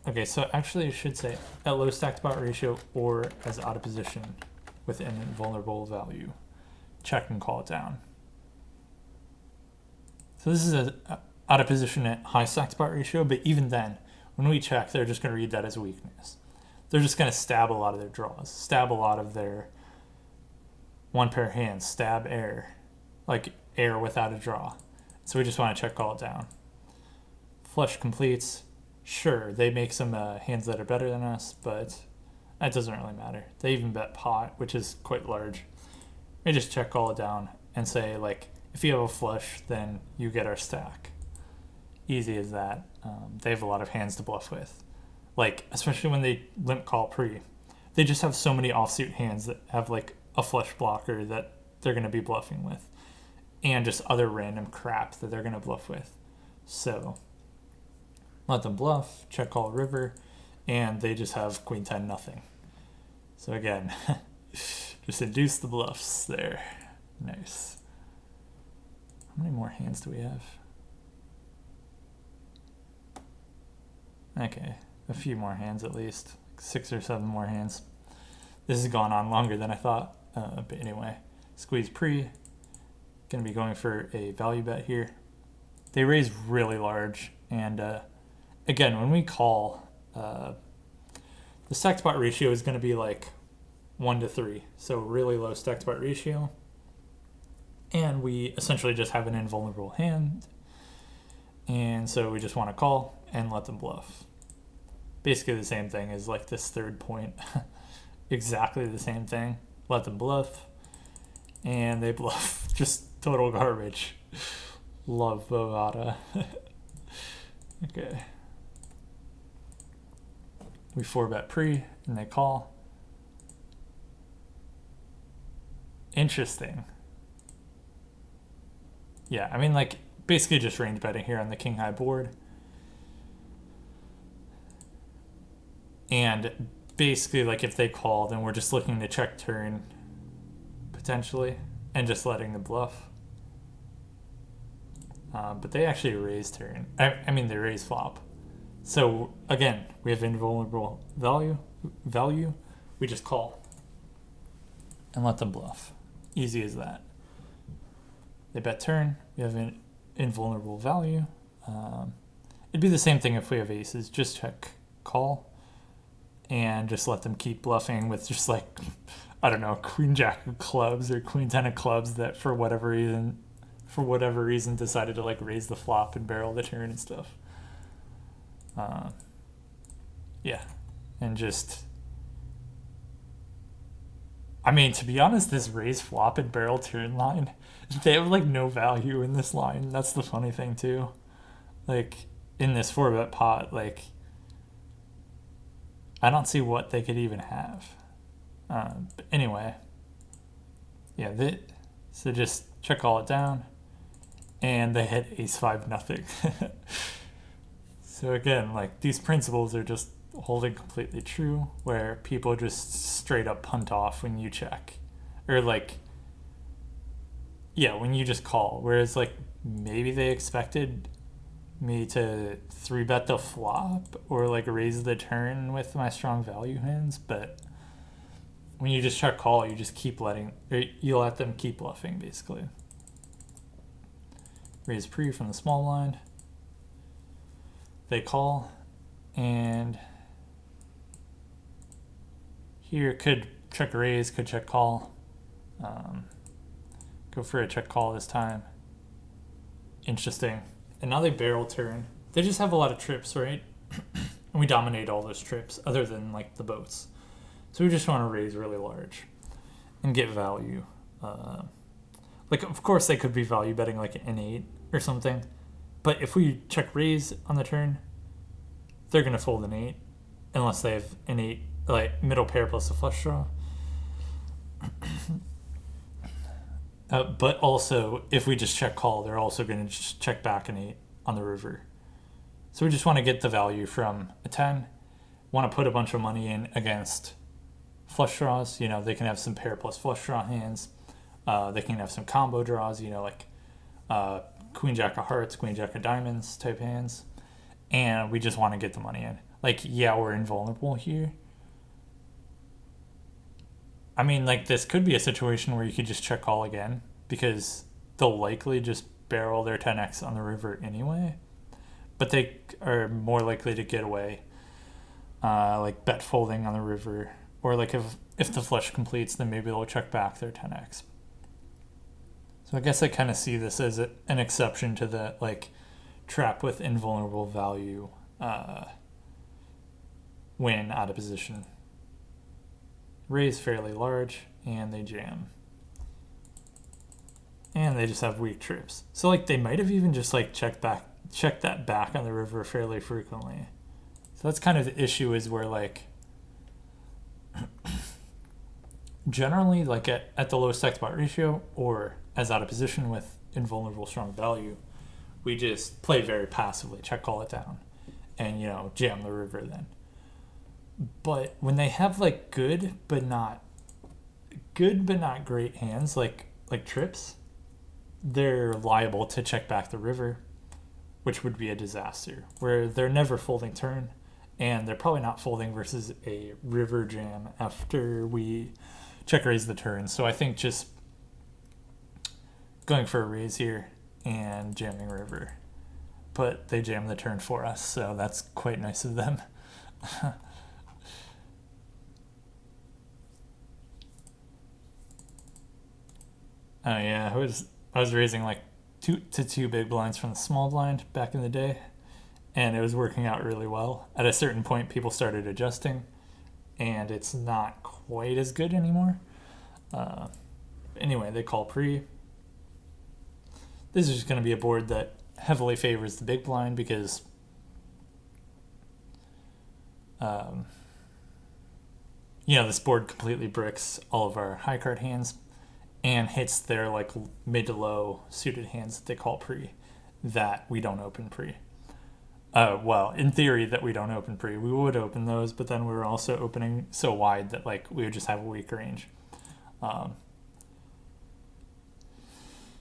Okay, so actually I should say at low stack to pot ratio or as out of position with an invulnerable value, check and call it down. So this is out of position at high stack to pot ratio, but even then, when we check, they're just going to read that as a weakness. They're just going to stab a lot of their draws, stab a lot of their one pair hands, stab air, like air without a draw. So we just want to check call it down. Flush completes. Sure, they make some hands that are better than us, but that doesn't really matter. They even bet pot, which is quite large. We just check call it down and say, like, if you have a flush, then you get our stack. Easy as that. They have a lot of hands to bluff with. Like, especially when they limp call pre. They just have so many offsuit hands that have, like, a flush blocker that they're going to be bluffing with. And just other random crap that they're going to bluff with. So let them bluff, check call river, and they just have queen 10 nothing. So again, just induce the bluffs there. Nice. How many more hands do we have? Okay, a few more hands at least. 6 or 7 more hands. This has gone on longer than I thought. But anyway, squeeze pre. Gonna be going for a value bet here. They raise really large, and again, when we call, the stack to pot ratio is going to be like 1-3, so really low stack to pot ratio, and we essentially just have an invulnerable hand, and so we just want to call and let them bluff. Basically the same thing as like this third point. Exactly the same thing. Let them bluff, and they bluff. Just total garbage. Love Bovada. Okay. We 4-bet pre, and they call. Interesting. Yeah, I mean, like, basically just range betting here on the king high board. And basically, like, if they call, then we're just looking to check turn, potentially, and just letting them bluff. But they actually raise turn. I mean, they raise flop. So again, we have invulnerable value. We just call and let them bluff. Easy as that. They bet turn. We have an invulnerable value. It'd be the same thing if we have aces. Just check call and just let them keep bluffing with just like, I don't know, queen jack of clubs or queen 10 of clubs that for whatever reason decided to like raise the flop and barrel the turn and stuff. Yeah, and just, I mean, to be honest, this raise flop and barrel turn line, they have like no value in this line. That's the funny thing too. Like in this 4-bet pot, like I don't see what they could even have. But anyway, yeah, so just check all it down, and they hit ace 5 nothing. So again, like these principles are just holding completely true, where people just straight up punt off when you check, or like, yeah, when you just call. Whereas like maybe they expected me to 3-bet the flop or like raise the turn with my strong value hands, but when you just check call, you just keep you let them keep bluffing basically. Raise pre from the small blind. They call, and here could check raise, could check call. Go for a check call this time. Interesting. And now they barrel turn. They just have a lot of trips, right? And we dominate all those trips other than like the boats. So we just want to raise really large and get value. Uh, like, of course, they could be value betting like an N8 or something. But if we check raise on the turn, they're going to fold an 8 unless they have an 8, like middle pair plus a flush draw. But also, if we just check call, they're also going to just check back an 8 on the river. So we just want to get the value from a 10. Want to put a bunch of money in against flush draws. You know, they can have some pair plus flush draw hands. They can have some combo draws, you know, like queen jack of hearts, queen jack of diamonds type hands. And we just want to get the money in. Like, yeah, we're invulnerable here. I mean, like, this could be a situation where you could just check call again because they'll likely just barrel their 10x on the river anyway. But they are more likely to get away, like bet folding on the river. Or like if the flush completes, then maybe they'll check back their 10x. So I guess I kind of see this as an exception to the like trap with invulnerable value when out of position. Raise fairly large and they jam. And they just have weak trips. So like they might have even just like checked that back on the river fairly frequently. So that's kind of the issue, is where like generally like at the low stack spot ratio or as out of position with invulnerable strong value, we just play very passively, check call it down, and you know, jam the river then. But when they have like good but not great hands, like trips, they're liable to check back the river, which would be a disaster. Where they're never folding turn, and they're probably not folding versus a river jam after we check raise the turn. So I think just going for a raise here and jamming river. But they jam the turn for us, so that's quite nice of them. Oh yeah, I was raising like 2 big blinds from the small blind back in the day, and it was working out really well. At a certain point, people started adjusting, and it's not quite as good anymore. Anyway, they call pre. This is just going to be a board that heavily favors the big blind because you know, this board completely bricks all of our high card hands and hits their like mid to low suited hands that they call pre, that we don't open pre. Well, in theory that we don't open pre. We would open those, but then we were also opening so wide that like we would just have a weak range.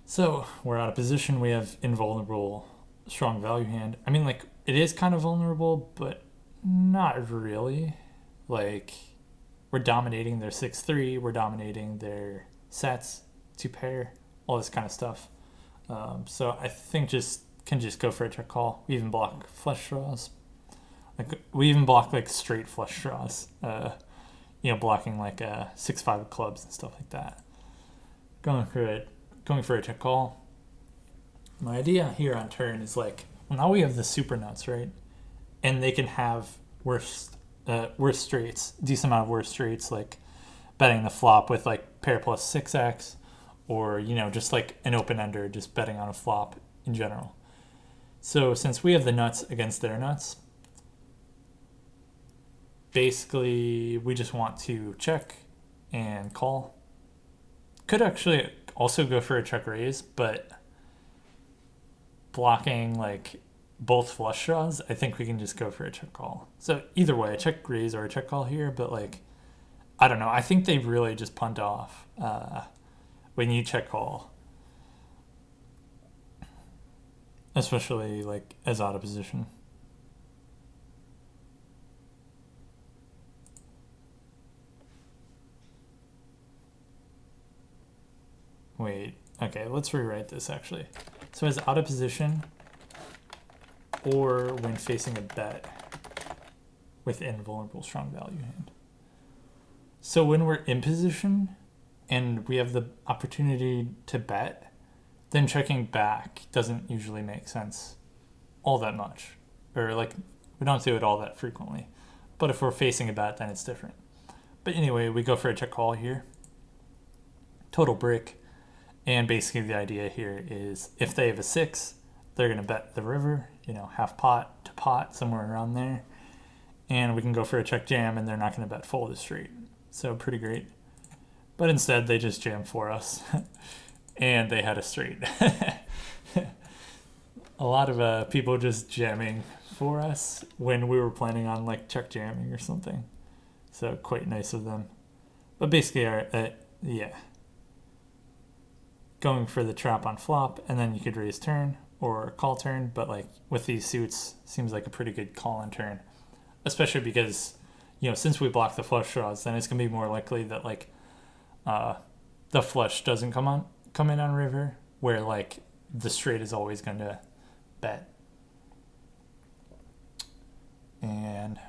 So we're out of position. We have invulnerable strong value hand. I mean, like, it is kind of vulnerable, but not really. Like, we're dominating their 6-3. We're dominating their sets, 2 pair, all this kind of stuff. So I think can just go for a check call. We even block flush draws. Like, we even block like straight flush draws. You know, blocking like 6-5 of clubs and stuff like that. Going for a check call. My idea here on turn is like, well, now we have the super nuts, right? And they can have worse straights, decent amount of worse straights, like betting the flop with like pair plus 6x, or, you know, just like an open ender, just betting on a flop in general. So since we have the nuts against their nuts, basically we just want to check and call. Could actually also go for a check raise, but blocking like both flush draws, I think we can just go for a check call. So either way, a check raise or a check call here, but like, I don't know. I think they really just punt off when you check call, especially like as out of position. Wait, okay, let's rewrite this actually. So as out of position, or when facing a bet with invulnerable strong value hand. So when we're in position and we have the opportunity to bet, then checking back doesn't usually make sense all that much. Or like, we don't do it all that frequently. But if we're facing a bet, then it's different. But anyway, we go for a check call here. Total brick. And basically the idea here is if they have a 6, they're going to bet the river, half pot to pot, somewhere around there. And we can go for a check jam, and they're not going to bet fold the straight. So pretty great. But instead, they just jammed for us. And they had a straight. A lot of people just jamming for us when we were planning on like check jamming or something. So quite nice of them. But basically, yeah. Going for the trap on flop, and then you could raise turn or call turn. But like with these suits, seems like a pretty good call on turn. Especially because, since we block the flush draws, then it's going to be more likely that like the flush doesn't come in on river, where like the straight is always going to bet. And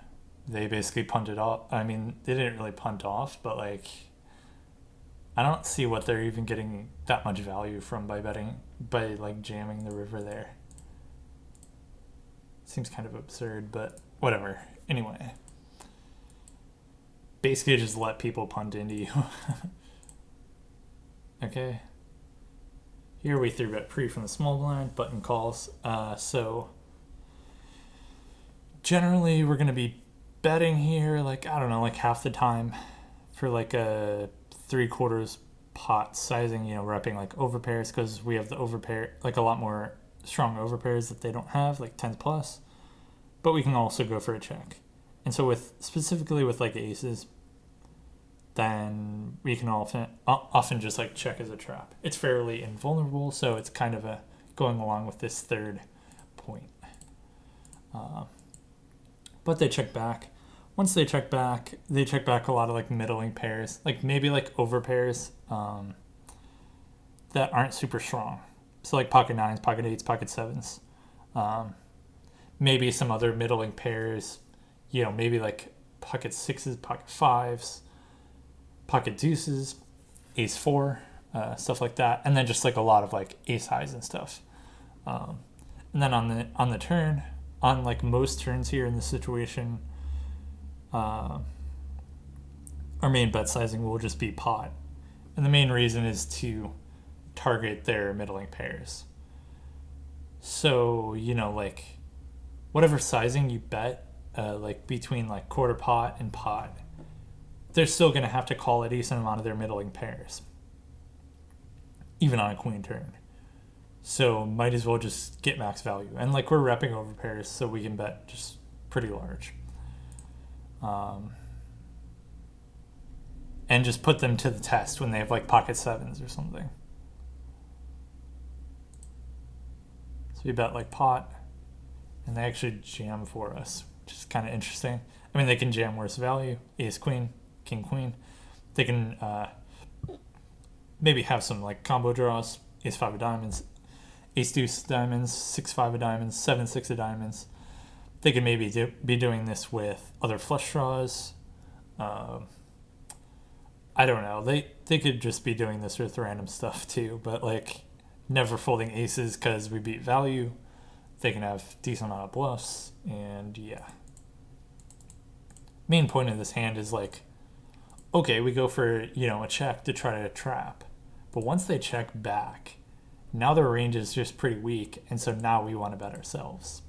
they basically punted off. I mean, they didn't really punt off, but like I don't see what they're even getting that much value from by like jamming the river there. Seems kind of absurd, but whatever. Anyway, basically just let people punt into you. Okay. Here we 3-bet pre from the small blind, button calls. So generally we're going to be betting here, like, I don't know, like half the time for like a 3/4 pot sizing, repping like overpairs, because we have the overpair, like a lot more strong overpairs that they don't have, like 10s plus. But we can also go for a check. And so specifically with like aces, then we can often just like check as a trap. It's fairly invulnerable, so it's kind of going along with this third point. But they check back. Once they check back a lot of like middling pairs, like maybe like overpairs that aren't super strong. So like pocket 9s, pocket 8s, pocket 7s. Maybe some other middling pairs, maybe like pocket 6s, pocket 5s, pocket deuces, ace 4, stuff like that. And then just like a lot of like ace highs and stuff. And then on the turn, on like most turns here in this situation, our main bet sizing will just be pot. And the main reason is to target their middling pairs. So, like whatever sizing you bet, like between like quarter pot and pot, they're still going to have to call a decent amount of their middling pairs, even on a queen turn. So might as well just get max value. And like we're repping over pairs, so we can bet just pretty large. And just put them to the test when they have like pocket 7s or something. So we bet like pot, and they actually jam for us, which is kind of interesting. I mean, they can jam worse value, ace queen, king queen. They can maybe have some like combo draws, ace 5 of diamonds, ace deuce of diamonds, 6-5 of diamonds, 7-6 of diamonds. They could maybe be doing this with other flush draws. I don't know. They could just be doing this with random stuff too, but like never folding aces because we beat value. They can have decent amount of bluffs, and yeah. Main point of this hand is like, okay, we go for, a check to try to trap. But once they check back, now their range is just pretty weak, and so now we want to bet ourselves.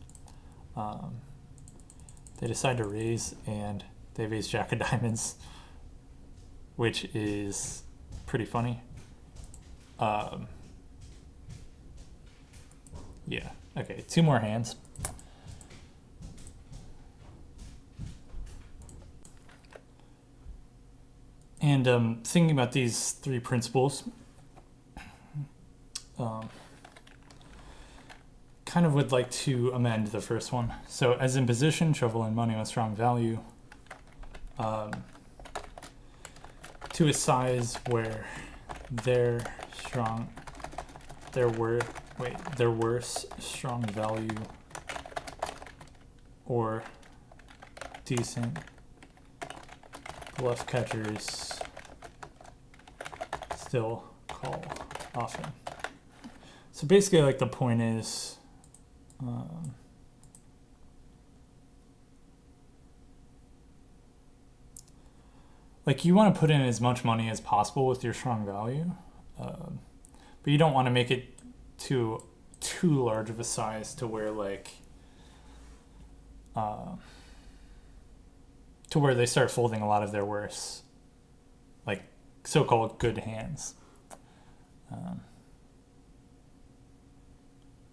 They decide to raise, and they have ace jack of diamonds, which is pretty funny. Yeah, okay, 2 more hands. And thinking about these 3 principles, kind of would like to amend the first one. So as in position, shovel in money on strong value, to a size where their worse strong value or decent bluff catchers still call often. So basically, like, the point is, like you want to put in as much money as possible with your strong value, um, but you don't want to make it too large of a size to where like uh, to where they start folding a lot of their worse, like so-called good hands. Um,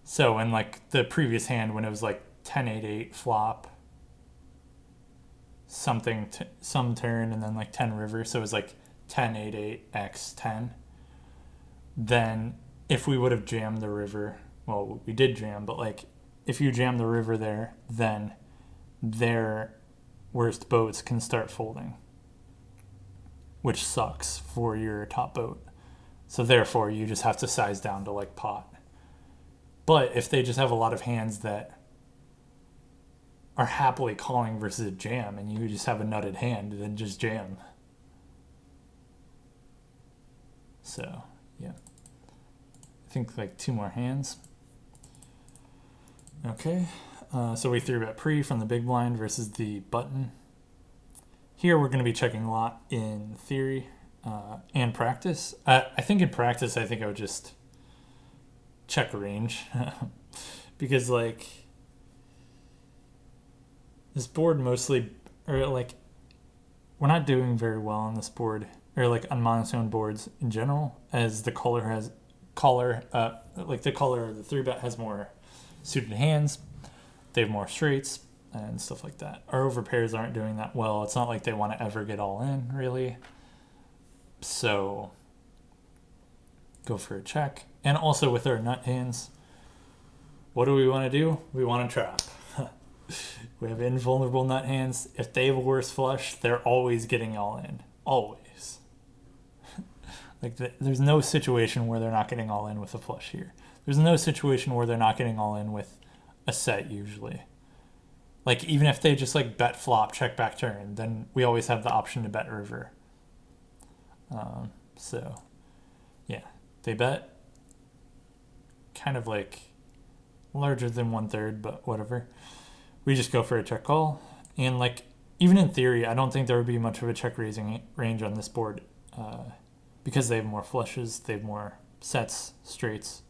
so in like the previous hand when it was like 10-8-8 flop something some turn and then like 10 river, so it was like 10-8-8 x 10, then if we would have jammed the river, well we did jam, but like if you jam the river there, then their worst boats can start folding, which sucks for your top boat. So therefore you just have to size down to like pot. But if they just have a lot of hands that are happily calling versus a jam and you just have a nutted hand, then just jam. So yeah, I think like two more hands. Okay, so we 3-bet pre from the big blind versus the button. Here we're going to be checking a lot in theory and practice. I think in practice, I think I would just check range because like this board mostly, or like we're not doing very well on this board, or like on monotone boards in general, as the caller like the caller of the 3-bet has more suited hands, they have more straights and stuff like that. Our overpairs aren't doing that well. It's not like they want to ever get all in really, so go for a check. And also with our nut hands, what do we want to do? We want to trap. We have invulnerable nut hands. If they have a worse flush, they're always getting all in. Always. Like there's no situation where they're not getting all in with a flush here. There's no situation where they're not getting all in with a set usually. Like even if they just like bet flop, check back turn, then we always have the option to bet river. So yeah, they bet kind of like larger than 1/3, but whatever. We just go for a check call. And like even in theory, I don't think there would be much of a check raising range on this board because they have more flushes, they have more sets, straights,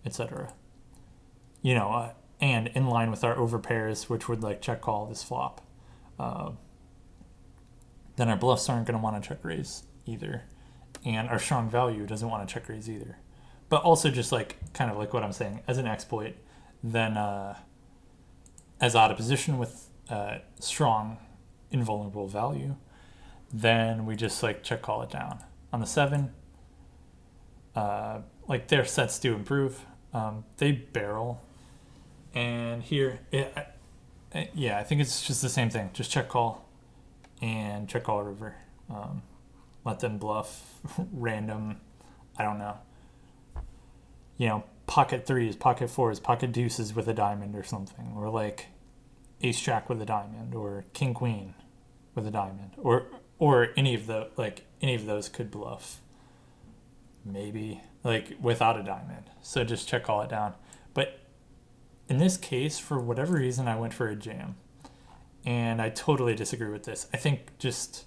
etc. You know, and in line with our overpairs, which would like check call this flop. Then our bluffs aren't going to want to check raise either. And our strong value doesn't want to check raise either. But also just like kind of like what I'm saying, as an exploit, then as out of position with strong invulnerable value, then we just like check call it down. On the 7, like their sets do improve. They barrel. And here, yeah, I think it's just the same thing. Just check call and check call river. Let them bluff random, I don't know. You know, pocket 3s, pocket 4s, pocket deuces with a diamond or something. Or like ace jack with a diamond or king queen with a diamond. Or any of those could bluff. Maybe like without a diamond. So just check call it down. But in this case, for whatever reason, I went for a jam. And I totally disagree with this. I think just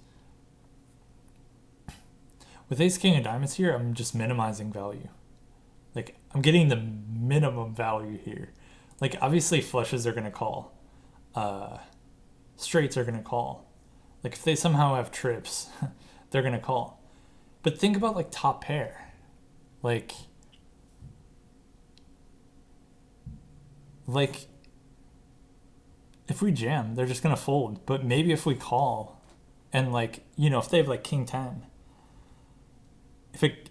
with ace king of diamonds here, I'm just minimizing value. Like I'm getting the minimum value here. Like obviously flushes are going to call. Straights are going to call. Like if they somehow have trips, they're going to call. But think about like top pair. Like if we jam, they're just going to fold. But maybe if we call and like, you know, if they have like king 10,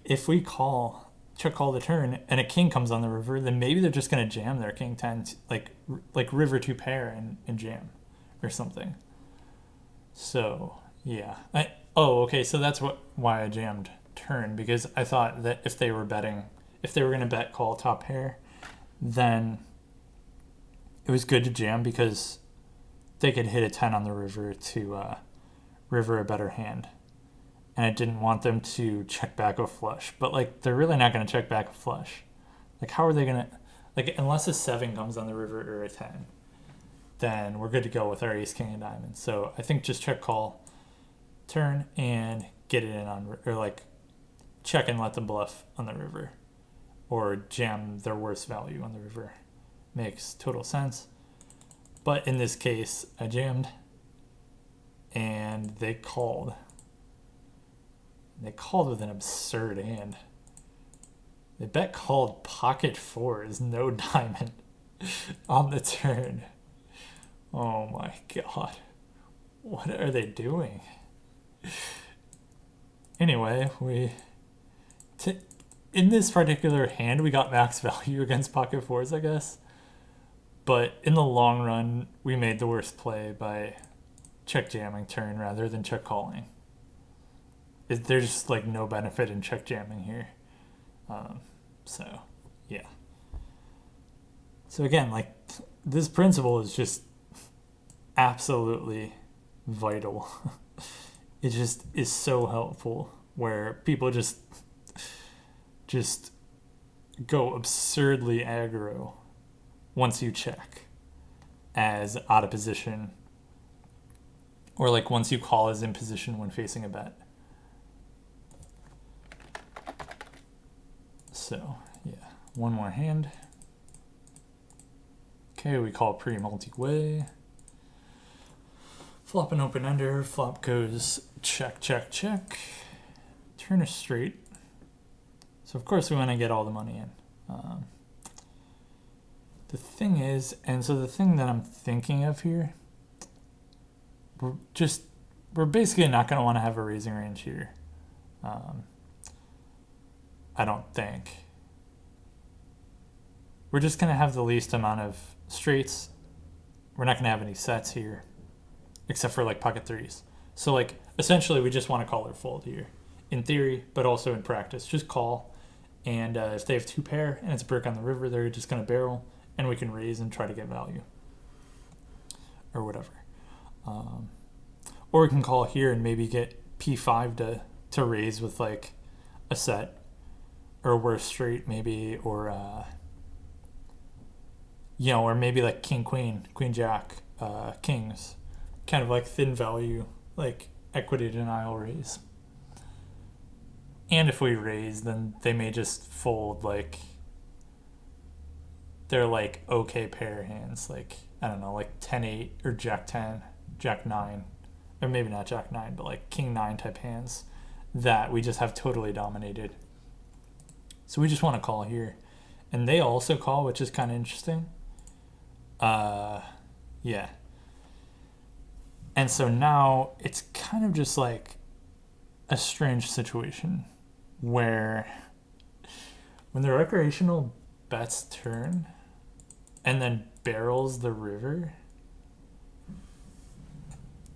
if we call, check call the turn and a king comes on the river, then maybe they're just going to jam their king 10, like river 2 pair and jam or something. So yeah, okay, so that's why I jammed turn, because I thought that if they were going to bet call top pair, then it was good to jam because they could hit a 10 on the river to river a better hand. And I didn't want them to check back a flush. But like they're really not going to check back a flush. Like how are they going to, like unless a 7 comes on the river or a 10, then we're good to go with our ace king and diamond. So I think just check call turn and get it in on, or like check and let them bluff on the river, or jam their worst value on the river. Makes total sense. But in this case, I jammed and they called. They called with an absurd hand. They bet called pocket fours, no diamond on the turn. Oh my god. What are they doing? Anyway, in this particular hand, we got max value against pocket fours, I guess. But in the long run, we made the worst play by check jamming turn rather than check calling. There's just like no benefit in check jamming here. So, yeah. So again, like this principle is just absolutely vital. It just is so helpful where people just go absurdly aggro once you check as out of position, or like once you call as in position when facing a bet. So yeah, one more hand. Okay, we call pre multi-way. Flop an open ender. Flop goes check, check, check. Turn is straight. So of course we want to get all the money in. The thing is, and so the thing that I'm thinking of here, we're basically not going to want to have a raising range here. I don't think. We're just going to have the least amount of straights. We're not going to have any sets here, except for like pocket threes. So like essentially we just want to call or fold here in theory, but also in practice. Just call. And if they have two pair and it's a brick on the river, they're just going to barrel and we can raise and try to get value or whatever. Or we can call here and maybe get P5 to raise with like a set or worse straight maybe, or or maybe like king, queen, queen, jack, kings, kind of like thin value, like equity denial raise. And if we raise, then they may just fold like they're like okay pair hands, like I don't know, like 10-8 or jack 10, jack 9, or maybe not jack 9, but like king 9 type hands that we just have totally dominated. So we just want to call here. And they also call, which is kind of interesting. Yeah. And so now it's kind of just like a strange situation where when the recreational bets turn and then barrels the river,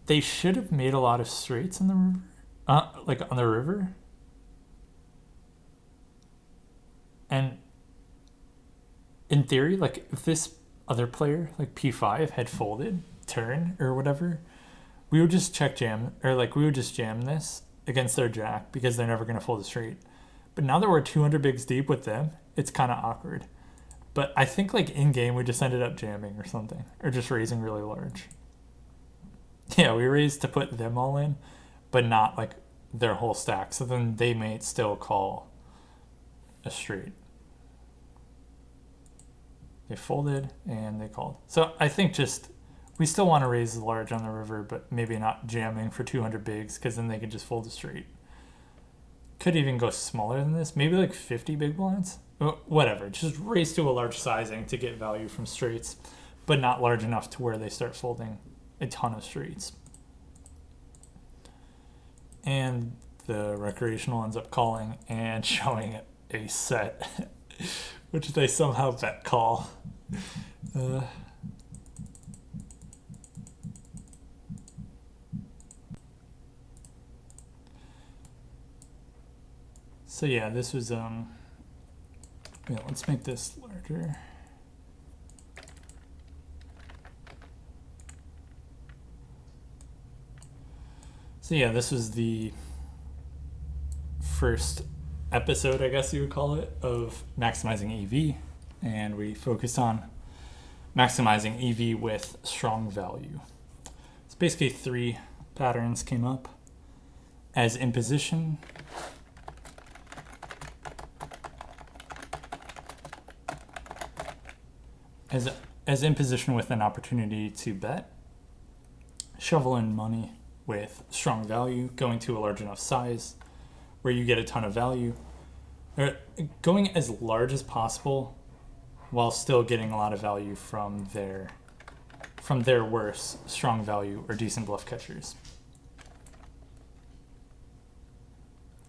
they should have made a lot of straights in the river, like on the river. And in theory, like if this other player, like P5, had folded turn or whatever, we would just check jam, or like we would just jam this against their jack because they're never going to fold a straight. But now that we're 200 bigs deep with them, it's kind of awkward. But I think like in game we just ended up jamming or something, or just raising really large. Yeah, we raised to put them all in, but not like their whole stack. So then they may still call a straight. They folded and they called. So I think just we still want to raise large on the river, but maybe not jamming for 200 bigs because then they could just fold a straight. Could even go smaller than this, maybe like 50 big blinds. Whatever, just raise to a large sizing to get value from straights, but not large enough to where they start folding a ton of straights. And the recreational ends up calling and showing a set, which they somehow bet call. So yeah, this was let's make this larger. So yeah, this was the first episode, I guess you would call it, of maximizing EV, and we focused on maximizing EV with strong value. So basically 3 patterns came up. as in position as in position with an opportunity to bet, shovel in money with strong value, going to a large enough size where you get a ton of value, or going as large as possible while still getting a lot of value from their worse strong value or decent bluff catchers.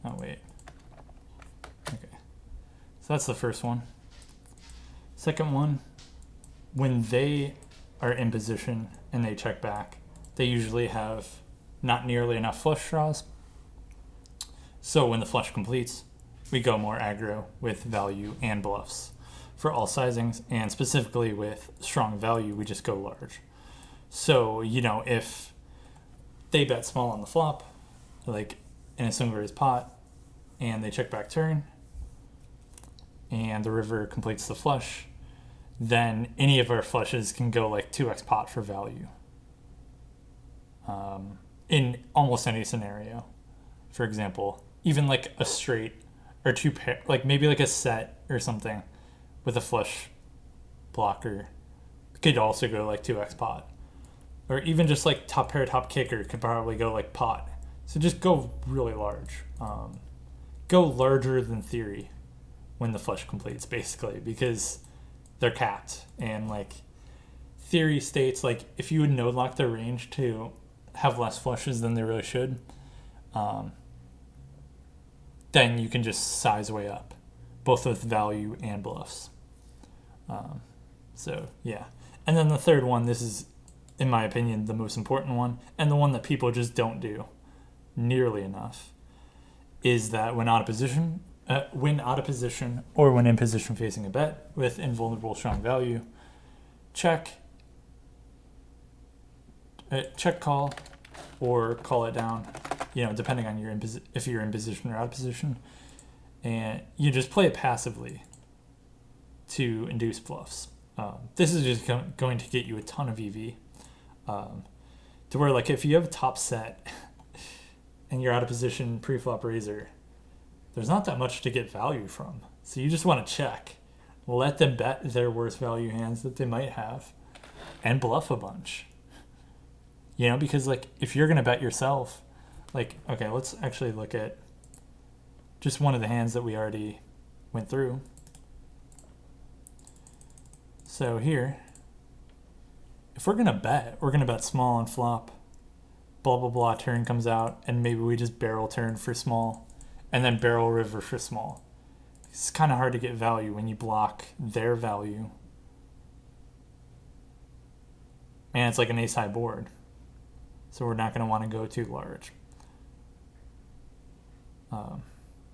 Oh wait. Okay. So that's the first one. Second one, when they are in position and they check back, they usually have not nearly enough flush draws. So when the flush completes, we go more aggro with value and bluffs for all sizings, and specifically with strong value, we just go large. So, you know, if they bet small on the flop, like in a single raise pot, and they check back turn, and the river completes the flush, then any of our flushes can go like 2x pot for value. In almost any scenario. For example, even like a straight or two pair, like maybe like a set or something with a flush blocker could also go like 2x pot. Or even just like top pair, top kicker could probably go like pot. So just go really large. Go larger than theory when the flush completes, basically, because they're capped. And like theory states, like if you would node lock their range to have less flushes than they really should, then you can just size way up, both with value and bluffs. So yeah. And then the third one, this is, in my opinion, the most important one, and the one that people just don't do nearly enough, is that when out of position, or when in position facing a bet with invulnerable strong value, check call, or call it down, you know, depending on if you're in position or out of position, and you just play it passively to induce bluffs. This is just going to get you a ton of EV, to where like if you have a top set and you're out of position pre-flop raiser, there's not that much to get value from. So you just want to check, let them bet their worst value hands that they might have, and bluff a bunch. You know, because like if you're going to bet yourself, like, okay, let's actually look at just one of the hands that we already went through. So here, if we're going to bet, we're going to bet small on flop, blah, blah, blah, turn comes out, and maybe we just barrel turn for small, and then barrel river for small. It's kind of hard to get value when you block their value. And it's like an ace high board. So we're not going to want to go too large.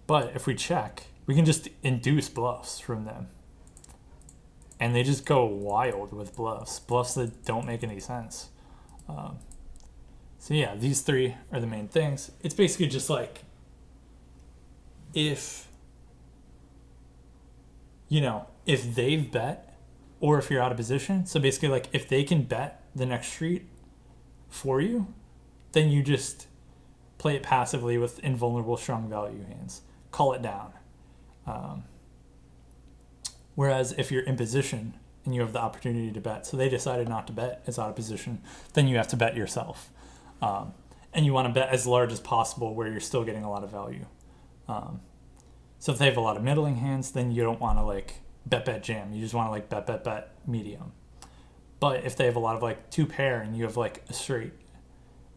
But if we check, we can just induce bluffs from them. And they just go wild with bluffs that don't make any sense. So yeah, these three are the main things. It's basically just like, if they've bet, or if you're out of position. So basically like if they can bet the next street for you, then you just play it passively with invulnerable strong value hands. Call it down. Whereas if you're in position and you have the opportunity to bet, so they decided not to bet as out of position, then you have to bet yourself. And you want to bet as large as possible where you're still getting a lot of value. So if they have a lot of middling hands, then you don't want to like bet jam. You just want to like bet medium. But if they have a lot of like two pair and you have like a straight,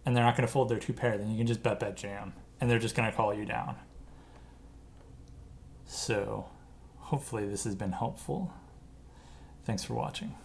and they're not going to fold their two pair, then you can just bet jam, and they're just going to call you down. So hopefully this has been helpful. Thanks for watching.